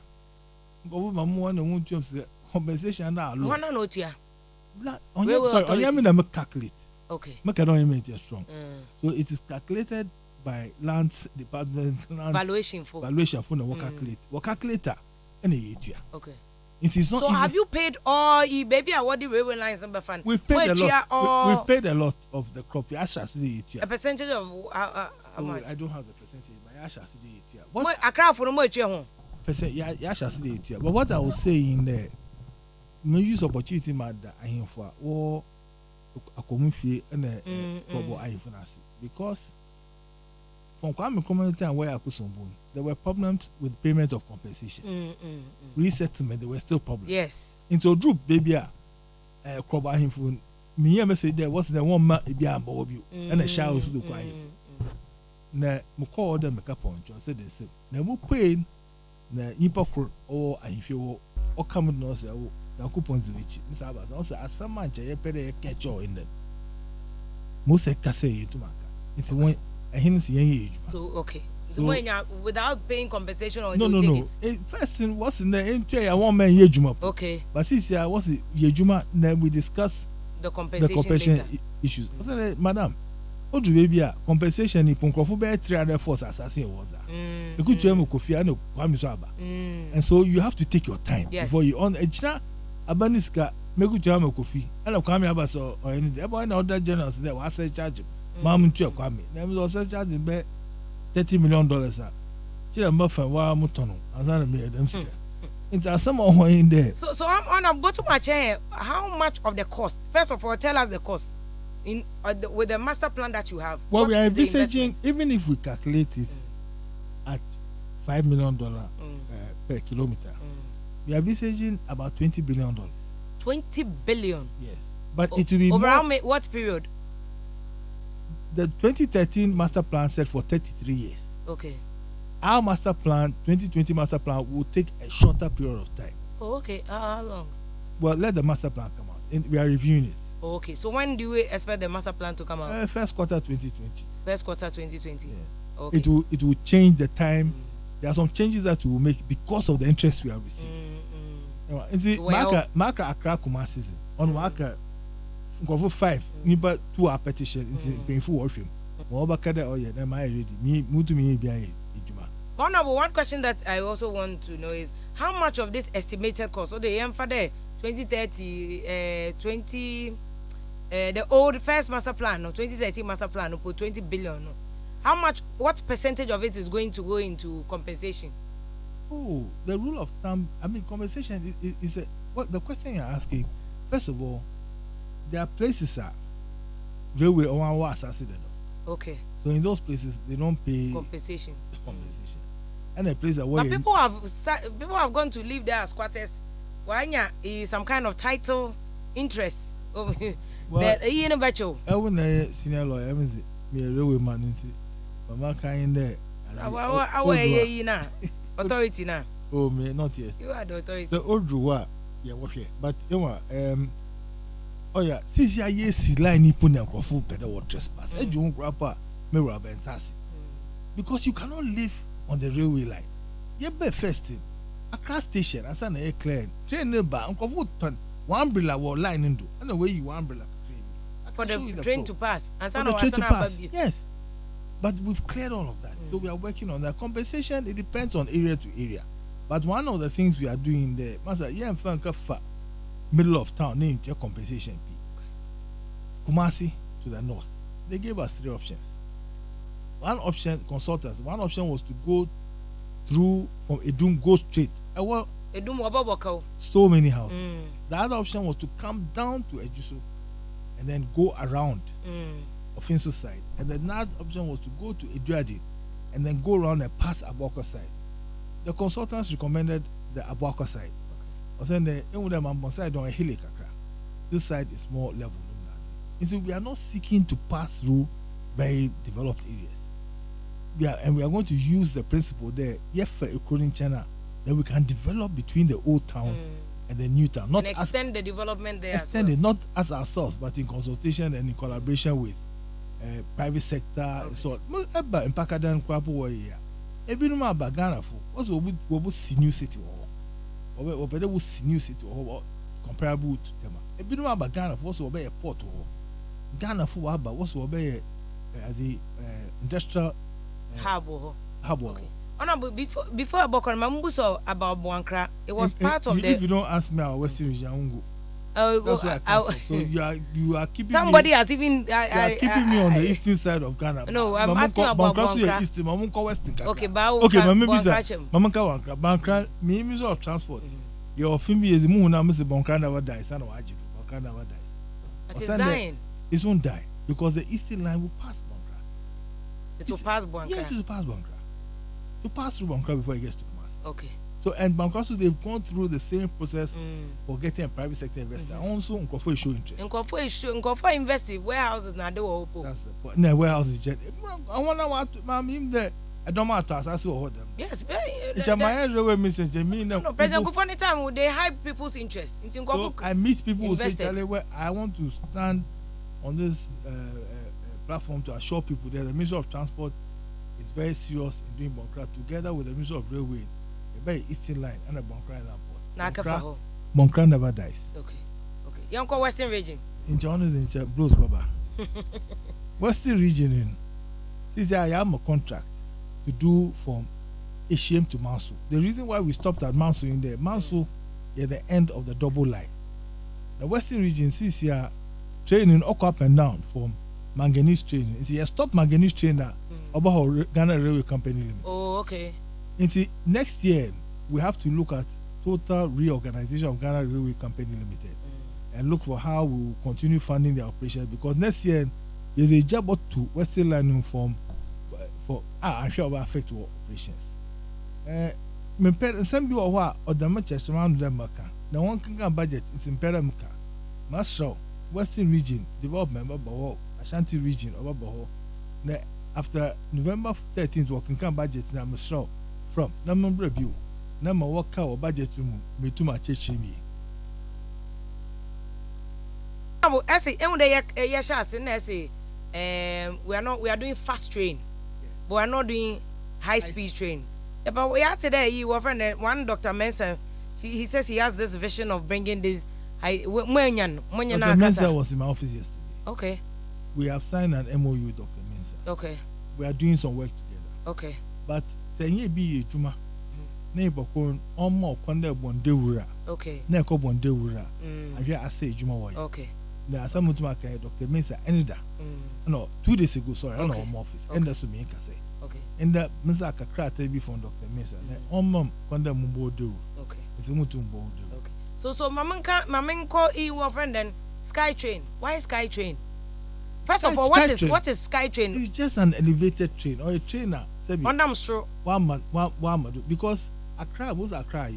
Compensation now. One on Otia. Sorry, on Yemen calculate. Okay. Make I don't make it strong. So it is calculated by lands department. Valuation for the calculator. Okay. It is not. So have you paid all baby award the railway lines number fund? We've paid a lot. We've paid a lot of the crop. A percentage of how much? I don't have the percentage, but I shall see it. What a crowd for no percent? Yeah, shall see it. But what I was saying there, no use opportunity matter. I for or akomufie and trouble ayifunasi because from Kwame community and where Akusumbun, there were problems with payment of compensation. Resettlement, there were still problems. Yes. Into Drew baby Kroba himfun me say there was the one man and a shower to do quiet. Na mukọ them make up on John said the same. Na mu pain na impakro or ahifio or come no say o na coupons which Mr. Abbas also as some man je pede catch in them. Mo say kase into maka. It's when a hins yen age. So okay. So when without paying compensation or no. First thing was in the entry one man yejuma. Okay. But since I was yejuma then we discuss the compensation issues. I said, Madam, Odu baby compensation ni ponkrofo be 300 force assassin was that. You could tell me Kofi and Kwame Swaba. And so you have to take your time before you on ejina abaniska me could tell me Kofi and Kwame Abaso or any other generals there was charge. Mam to Kwame. Them was charging be $30 million. Chira mbafa wa mutono azana me them say. It's some of in there. So I'm on a bottom of chair. How much of the cost? First of all, tell us the cost in with the master plan that you have. Well, we are envisaging, even if we calculate it at $5 million per kilometer, we are envisaging about $20 billion. 20 billion. Yes, but it will be over more, what period? The 2013 master plan said for 33 years. Okay. Our master plan, 2020 master plan, will take a shorter period of time. Oh, okay. How long? Well, let the master plan come out. And we are reviewing it. Oh, okay. So when do we expect the master plan to come out? First quarter 2020. First quarter 2020. Yes. Okay. It will change the time. There are some changes that we will make because of the interest we have received. You see, Mark Accra Kumasi on Mark for 5. Nipa 2 hour petition. It's painful worship. Moabakada, oh yeah, then I ready. Me, to me, be one question that I also want to know is how much of this estimated cost, so the aim for the 2030, the old first master plan, 2030 master plan, put 20 billion. How much, what percentage of it is going to go into compensation? Oh, the rule of thumb, I mean, compensation is what the question you're asking. First of all, there are places railway or one assassin. Okay. So in those places, they don't pay compensation. And a place that but people have gone to live there as squatters. Why is some kind of title interest over here? Well, you know, Bacho. I wouldn't senior lawyer. Me a railway man. Mama kind there. Away now. Authority now. Oh, me not yet. You are the authority. The old drawer, yeah, what here? But you know, oh yeah, since you are yes, line you put them for better what trespass. I don't grappa me rubber and sassy because you cannot live on the railway line. You be first thing. Across station, as an air clear, train number, Uncle Woodton, one umbrella will line into, and the way you umbrella for the train to pass, and for the train to pass. Yes, but we've cleared all of that, so we are working on that. Compensation, it depends on area to area, but one of the things we are doing there, Master, yeah, middle of town, named your compensation. Kumasi to the north, they gave us 3 options. One option, consultants. One option was to go through from Edum, go straight. Edum, so many houses. The other option was to come down to Egyaso and then go around Ofinso side. And the another option was to go to Eduadi and then go around and pass Abuakwa side. The consultants recommended the Abuakwa side. I was saying the side on a hill. This side is more level. And so we are not seeking to pass through very developed areas. We are going to use the principle there. Yes, for a coding channel that we can develop between the old town and the new town. Not and extend the development there. Extend it not as ourselves, but in consultation and in collaboration with private sector. Okay. So, in Pakadan, Kwapo, every no about Ghana for what's what see new city or better will see new city or comparable to them. Every no about Ghana for what's a port or Ghana for about what's as the industrial harbor. Okay. Honorable, before about Buankra, it was part of the. If you don't ask me, our Western region, that's where I come from. So you are keeping somebody me, has even keeping me on the eastern side of Ghana. No, I'm asking about Buankra. Eastern, Mamunka Western. Okay, Mamunka Buankra. Me means of transport. Your family is moon. I'm Mr. Buankra never dies. I know Buankra never dies. It is dying. it won't die because the eastern line will pass Bonkra. It will pass Bonkra. Yes, it will pass Bonkra. To pass through Bonkra before it gets to Kumasi. Okay. So and Bonkra, they've gone through the same process for getting a private sector investor. Also, Nkofo is showing interest. Nkofo invested warehouses na they were open. That's the point. No, warehouses. I wonder what I'm there. I don't matter. I see what them. Yes, it's a my railway Mr. Jamie. No, President Nkofo anytime they hype people's interest. So I meet people who say, Charlie, well, I want to stand on this platform to assure people that the Ministry of Transport is very serious in doing Bonkra together with the Ministry of Railway, the very eastern line and the Bonkra Airport. Bonkra never dies. Okay. You call Western region. In John's in Blues Baba. Western region in this I am a contract to do from Ishiem to Manso. The reason why we stopped at Manso in there, Manso is the end of the double line. The Western region sees here training up and down from manganese training. See, stop manganese trainer about Ghana Railway Company Limited. Oh, okay. And see, next year we have to look at total reorganization of Ghana Railway Company Limited and look for how we will continue funding their operations because next year there's a job to Western Line for I'm sure will affect our operations. Some people who are the much around them, the one can budget it's in Peramka, Masro, Western Region, Development, Ashanti Region, after November 13th, working can budget in Masro from number review, number work out budget to me to my church. I say, we are doing fast train, but we are not doing high speed train. But we are today, you were friend one Dr. Mensah, he says he has this vision of bringing this high. Dr. Mensah was in my office yesterday. Okay. We have signed an MOU with Dr. Mensah. Okay. We are doing some work together. Okay. But say ye be a juma. Neighbor almost kwande bondewura. Okay. Neko bondewura. I say juma wa. Okay. There are some Dr. Mensah Enida. No, 2 days ago, sorry, I don't know my office. And that's what me can say. Okay. And that Mensah Kakra be from Dr. Mensah. Omam kwande mumbo do. Okay. It's a mutumbo do. Okay. So mamanko your friend then SkyTrain. Why SkyTrain? First of all, what is SkyTrain? It's just an elevated train or a trainer. Ondam stro. One because Accra was Accra.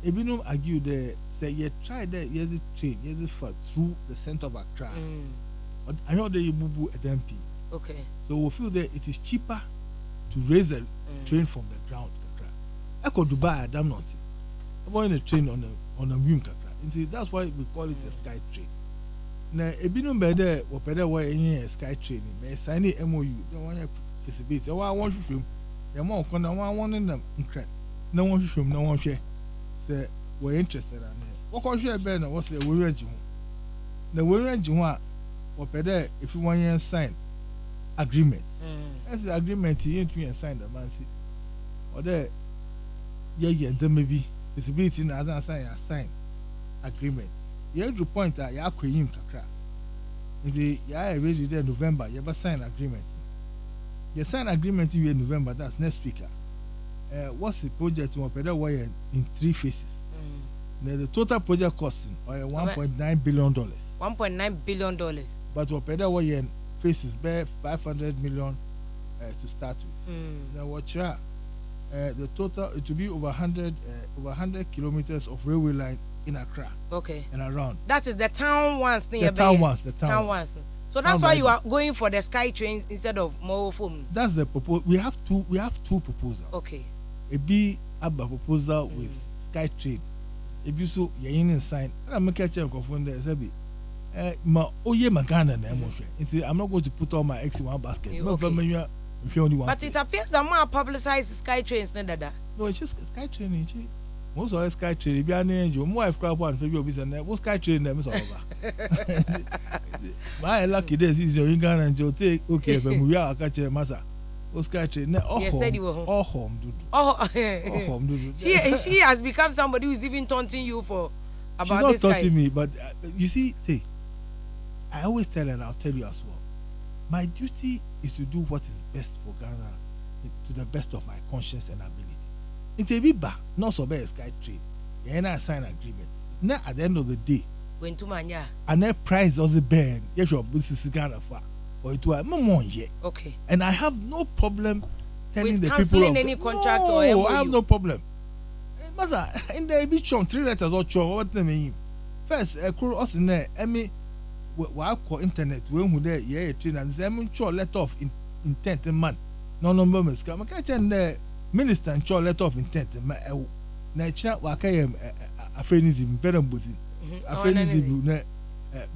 If you don't argue there, say you try there, here's a train, here's a far through the center of Accra. I know that you move at MP. Okay. So we feel that it is cheaper to raise a train from the ground. I could Dubai, I'm not. I'm going to train on a wing. That's why we call it a sky train. Now, if you don't better, what better way in a sky train, may sign a MOU, don't want feasibility. I want you film. You're more one in them. No one should no one share. Say, we're interested in it. What can you bear? What's the way you the way you want? What better if you want to sign agreement? That's the agreement you ain't to sign the man. Or there, yeah, there may be visibility as I sign agreement. You have to point out you are queen kakra. You ready there November, you ever sign agreement. You sign agreement in November, that's next week. What's the project in 3 phases? The total project costing $1.9 billion. $1.9 billion. But what in phases bear $500 million to start with. Now what the total it will be over 100 kilometers of railway line in Accra. Okay. And around. That is the town ones near the town ones. So that's why you are going for the sky trains instead of mobile phone. That's the proposal. We have two proposals. Okay. A B Abba proposal with sky train. If you so you sign, I'm a catcher confirm there. Sabi, Magana na emotion. I'm not going to put all my eggs in one basket. Okay. If you only want. But it appears that more publicized sky trains than that. No, it's just sky train. Most of the sky train, if you are an angel, my wife crab one, maybe obviously, what sky train them is over. My lucky days is your Ghana and Joe take okay, but we are catching a massa. What sky train? All home, She has become somebody who's even taunting you for about she's not this guy. taunting me, but you see, I always tell her, and I'll tell you as well. My duty is to do what is best for Ghana to the best of my conscience and ability. It's a bit bad, not so bad sky trade. You ain't sign agreement. Now at the end of the day, When to manya. And that price was a ban. Yes, your business is Ghana for. Or it was more yet. Okay. And I have no problem telling with the people of any contract or no, MOU. I have no problem. Masa, in the big chunk, 3 letters or chunk, what the mean? First, a crew us in there, I mean, what internet, when who there, yeah, train and them chore letter of intent in man. No moments come. I catch and the minister and chore letter of intent in my nature, Wakayam, a friend is in Berambuzi. A friend is in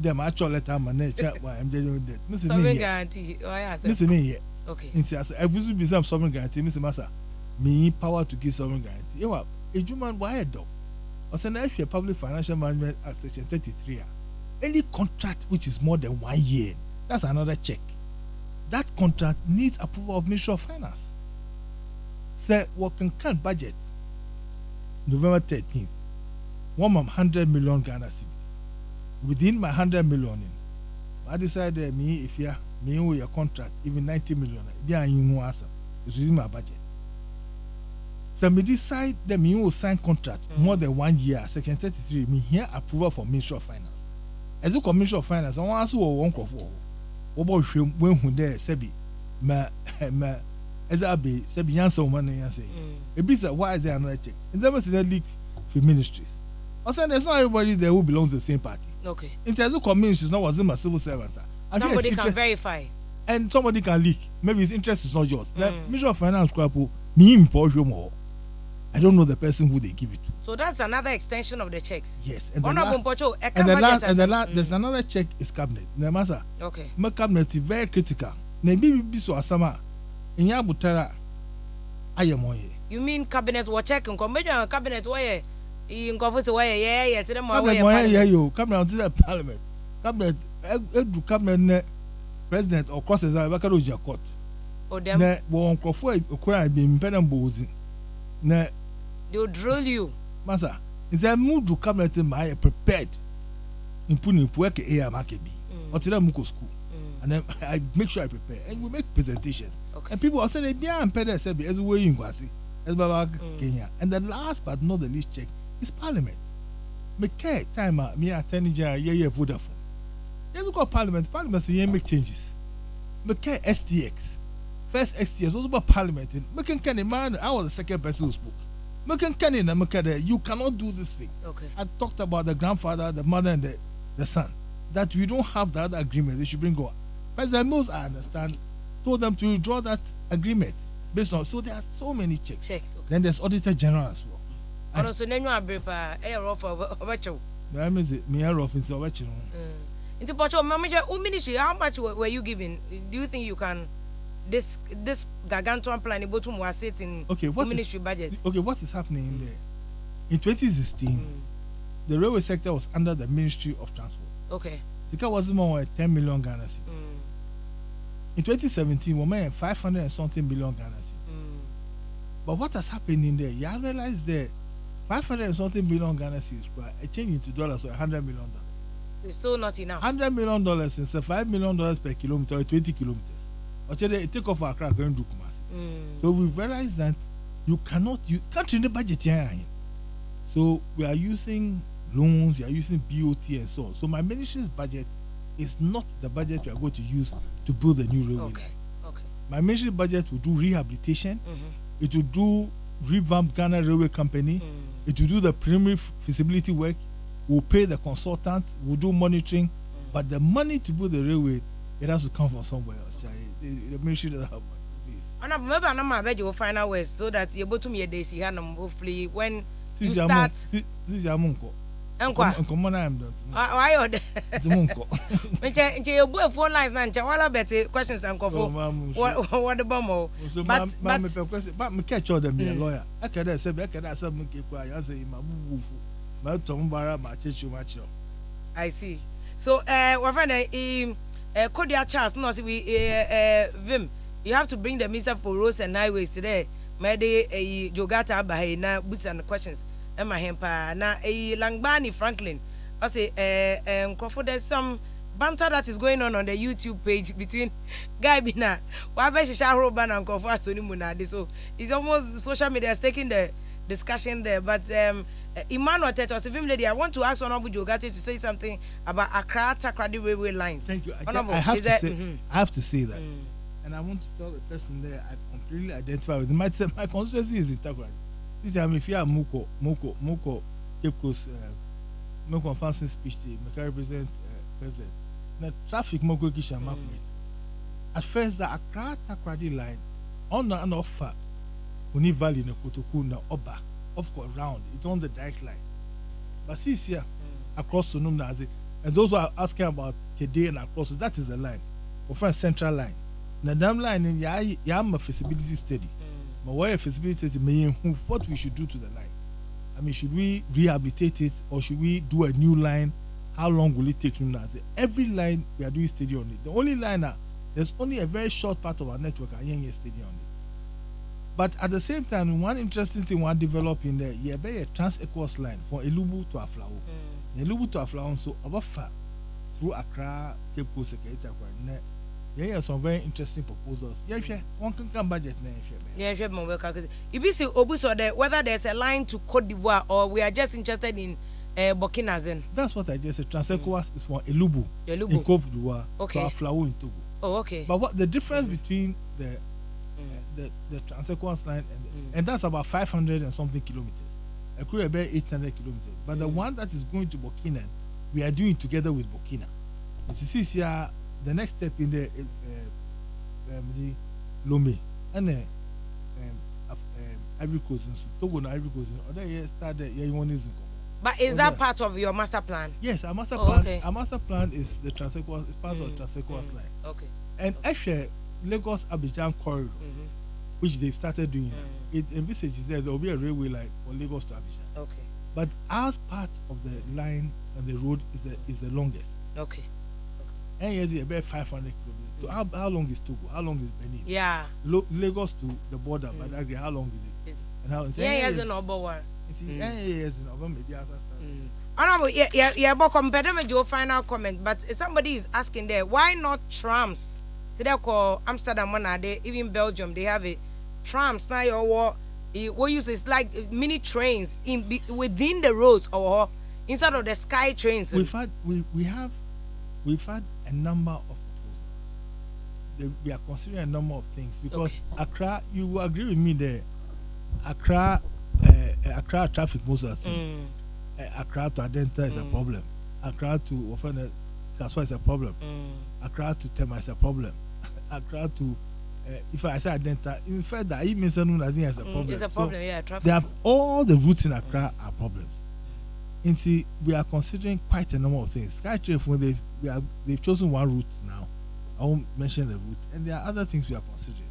them actual letter, my nature, why I'm judging that. Mr. Guarantee, Listen here. Okay. I will be some sovereign guarantee, Mr. Massa. Me power to give sovereign guarantee. You know, a human wire dog. As an actual public financial management at section 33, any contract which is more than 1 year, that's another check. That contract needs approval of Ministry of Finance. Say, working can budget November 13th, 100 million Ghana cedis. Within my 100 million, I decided if you me with your contract, even 90 million, it's within my budget. So me decide that me will sign contract more than 1 year, section 33, me here approval for Ministry of Finance. As a Commission of Finance, I want to one crop for what when who there sebi as I be sebi answer woman and say it be why is there another check? In terms of the league for ministries. Also, there's not everybody there who belongs to the same party. Okay. In terms of communities, not was a civil servant. Somebody can verify. And somebody can leak. Maybe his interest is not yours. The Ministry of Finance me impose more. I don't know the person who they give it to. So that's another extension of the checks. Yes. And there's another check is cabinet. Okay. My cabinet is very critical. Maybe be so asama. In Yabutara, I am on. You mean cabinet will check and come cabinet where in conference where yeah to them cabinet to the parliament. Cabinet president or crosses are back at court. Or them won't confer a be impediment boozing. They'll drill you. Masa, is a mood to cabinet in my prepared in putting work a market be or to the Muko school. And then I make sure I prepare and we make presentations. Okay. And people are saying, yeah, and Pedro said, as way in Kwasi, as Baba Kenya. And the last but not the least check is Parliament. Make time, me attorney general, yeah, Vodafone. Let's go Parliament. Parliament, say, make changes. Make STX. First STX was about Parliament. Making Kenny, man, I was the second person who spoke. Making Kenny, you cannot do this thing. Okay. I talked about the grandfather, the mother, and the son. That we don't have that agreement. They should bring go. President Mills, I understand, told them to withdraw that agreement based on. So there are so many checks. Okay. Then there's Auditor General as well. And also, then you are prepared. Rough over. I mean, me rough is over. Into Portugal, ministry, how much were you giving? Do you think you can this gargantuan plan able to was it in ministry budget? Okay, what is happening in there? In 2016, the railway sector was under the Ministry of Transport. Okay. Sika was more than 10 million Ghana cedis. In 2017, we made 500 and something million Ghana cedis. But what has happened in there? You realize that 500 and something million Ghana cedis, a change into dollars or $100 million. It's still not enough. $100 million is $5 million per kilometer or 20 kilometers. Or it take off our crack going to Kumasi. So we realize that you can't in the budget here. So we are using loans, we are using BOT and so on. So my ministry's budget is not the budget we are going to use to build a new railway. Okay. My ministry budget will do rehabilitation. It will do revamp Ghana Railway Company. It will do the preliminary feasibility work. We'll pay the consultants. We'll do monitoring. But the money to build the railway, it has to come from somewhere else. The ministry doesn't have money. Please. And maybe I'm bet you will find out ways so that you're able to meet days here. Hopefully, when you start. This is your monko. Come on, I'm done. Why are the monko? When you go phone lines now, what better questions and cover? What the bomb? But me catch all them be a lawyer. I can say I some I say my tombara my church match. I see. So we're friend Kodia Charles no we Vim you have to bring the minister for roads and highways today. Mede Jogata by na boots and questions. Emma Hempa na Langbani Franklin. I say Crawford, there's some banter that is going on the YouTube page between Guy Bina, Wabeshi Roban and Crawford Sonimunadi. So it's almost social media is taking the discussion there. But Emmanuel Tetos, lady, I want to ask Honorable Jogate to say something about Accra Takrady railway lines. Thank you. Honorable, I have to say, mm-hmm. I have to say that, and I want to tell the person there I completely identify with. My constituency is in Takrady. This is Afia Moko Cape Coast. Moko fancy speech. I represent president. Now traffic Moko Kisha Makwe. At first, the Accra Takrady line on and offer. Uni Valley na Kotoku na Oba, of course, round. It's on the direct line. But see here, across Sunum Nazi, and those who are asking about Kede and across, that is the line. Or from central line. Now, that line in Yam feasibility study. But why feasibility study? What we should do to the line? I mean, should we rehabilitate it or should we do a new line? How long will it take? Every line we are doing study on it. The only line, there's only a very short part of our network are study on it. But at the same time, one interesting thing we are developing there, you have a trans-equals line from Elubu to Aflao. Elubu to Aflao, so about far through Accra, Cape Coast, Secretary. There are some very interesting proposals. Yeah, one can come budget now. Yeah, more calculate. If you see Obuso there, whether there's a line to Cote d'Ivoire or we are just interested in Burkina Faso. That's what I just said. Trans-equals is from Elubu in Cote d'Ivoire to Aflao in Togo. Oh, okay. But what the difference between the trans-equals line and that's about 500 and something kilometers. I could about 800 kilometers. But the one that is going to Burkina, we are doing together with Burkina. But you see here, the next step in the Lomé and Ivory Coast and Togo and Ivory Coast. Other years started here one is. But is that part of your master plan? Yes, our master plan. Okay. Our master plan is the trans-equals. It's part of the trans-equals line. Okay. And actually, Lagos Abidjan corridor. Which they've started doing now. It envisages that there will be a railway line from Lagos to Abidjan. Okay. But as part of the line and the road is the longest. Okay. And here's about 500 kilometers. So how long is Togo? How long is Benin? Yeah. Lagos to the border, but how long is it? And how is years in Obawa. It's years in Obawa, maybe as a start. Honorable, yeah, but compare with your final comment. But somebody is asking there, why not trams? So they call Amsterdam one day, even Belgium, they have a trams now. Or what use is like mini trains within the roads, or instead of the sky trains. We've had a number of proposals. We are considering a number of things because Accra, you will agree with me there. Accra traffic most of the thing. Accra to Adenta is a problem. Accra to Ofana Kaswa is a problem. Accra to Tema is a problem. Accra to if I say Adenta, even further, even Sanu Nazin is a problem. It's a problem, yeah. Traffic. All the routes in Accra are problems. And see, we are considering quite a number of things. SkyTrain, they've chosen one route now. I won't mention the route, and there are other things we are considering.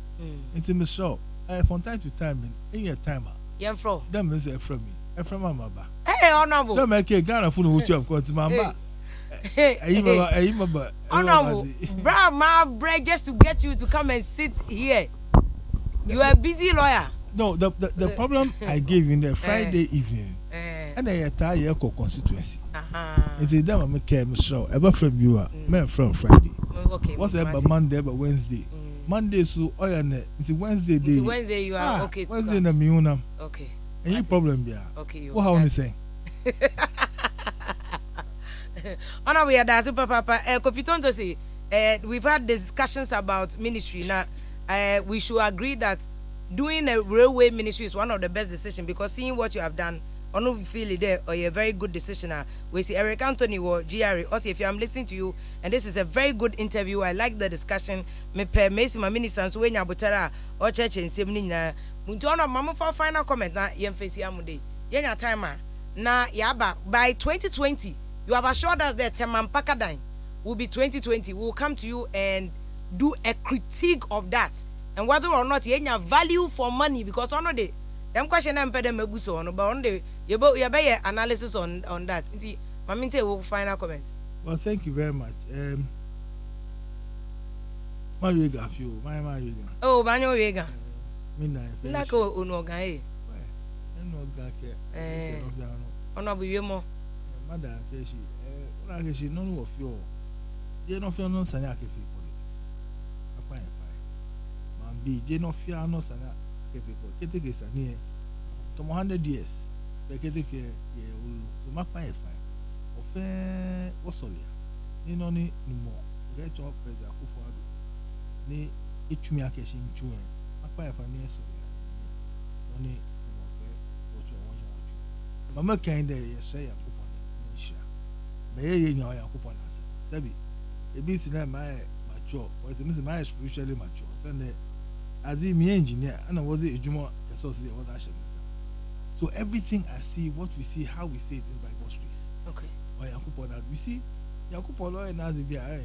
It's a Michelle. From time to time, in your timer. Yeah, from. Them is from me. From my mother. Hey, honorable. Don't make a Ghana food which you have got to my mother. Honorable, my bread just to get you to come and sit here. You are a busy lawyer. No, the problem I gave in the Friday evening, and I attire your constituency. It's a damn McCam show. Ever from you are men from Friday. Okay. What's ever Monday, but Wednesday? Monday, so it's a Wednesday day. It's Wednesday, you are okay. Wednesday, na miuna. Okay. Any problem, yeah? Okay. What how you say? Honor, we are there, super papa. Kofiton to say, we've had discussions about ministry. Now, we should agree that doing a railway ministry is one of the best decisions because seeing what you have done, I don't feel it there or a very good decision. We see Eric Anthony or GRE. Also, if I'm listening to you, and this is a very good interview, I like the discussion. Me per Messi, my minister, so when you butera or church and semina. Muntono, Mama for final comment. Na yem face yamude. Yenya timer. Na yaba by 2020. You have assured us that Temam Pakadine will be 2020. We will come to you and do a critique of that. And whether or not you have value for money, because on the them question I'm paying me buso on, but on the you be analysis on that. See, Maminte will final comments. Well, thank you very much. Mariga, few, my Mariga. Oh, Banyo Vega. Midnight. Nako unoga Honorable Yemo. Madam Feshi, none of you. They don't feel no Sanaki politics. A fine. Man, be no fear no Sanaki people. Get a near to 100 years. Bekete ke ye ulu. So mapa e fine. Ofe wosolia. Ni no ni mo. Get your president Akufo-Addo. Ni itumi akeshi nchuwe. Mapa e fine solia. Oni mo fe ocho wonye ocho. Mama kan de ye share Yakupon ni shira. Me ye nya Yakupon ase. Sabi ebi sina my mature. Or it means my spiritually mature. Send as he me engineer and I was a Jumo associate was Ashemisa. So everything I see, what we see, how we see it is by God's grace. Okay. Or Yakupo that we see Yakupo law and as be a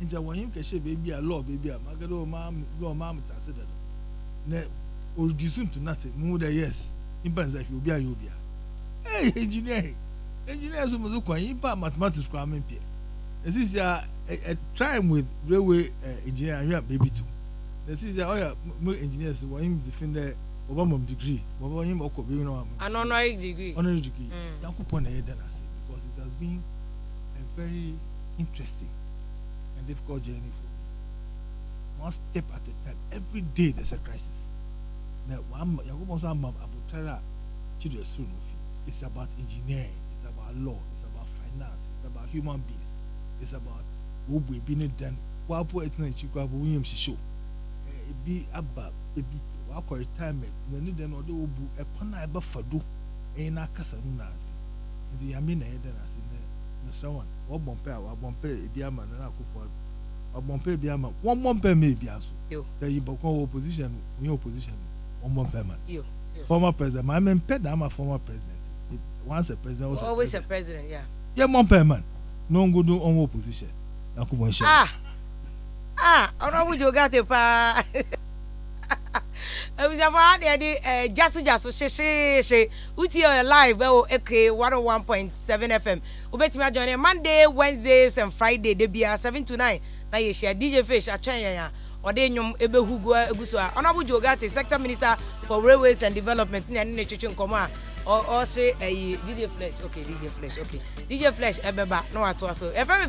Inja when you can baby a law, baby a magado mam law mam it's a ne or reduce to nothing. More than yes. Impens if you be a ubia. Hey, engineering. Engineers who must impact mathematics cramming peer. This is a time with railway engineering baby too. This is a engineers who him defend the Obama degree. Obama him oko be no an honorary degree. Honorary degree. Yakupon head and I say because it has been a very interesting and difficult journey for me. One step at a time. Every day there's a crisis. Now Yakupon sa abutara chidwe suru no fi. It's about engineering, it's about law, it's about finance, it's about human beings, it's about what we've been done. Wapo etna chikwa bo yim shisho. Be about baby wako retirement na ni den odo obu ekona eba fado na kasa nu na azi nti yame na yede na se na shawan wo bompe a wo bompe ebi ama na Akufo wo bompe ebi ama wo bompe me ebi aso say you bokon opposition we opposition wo bompe man former president my men ped am a former president once a president was always a president yeah bompe man no go do on opposition Akufo nsha ọ̀rọ̀ wùjọ gàtẹ̀ pa ẹ̀wùsàfọ̀ àdìyẹ Gyaso ṣe uti live ẹ̀ 101.7 FM obetumi àjọ ní Monday Wednesdays and Friday debia 7 to 9 na yẹ ṣe DJ Fish atwẹn yẹn a ọ̀dẹ̀ enyom ebe hugo eguso a ọ̀nà wùjọ gàtẹ̀ sector minister for railways and development ní ẹni n'etwitwi nkọmọ a ọ̀ṣẹ̀ DJ Flesh okay DJ Flesh ẹ̀ bẹ̀ bá na wà tó a so ẹ̀ fẹ́ mi.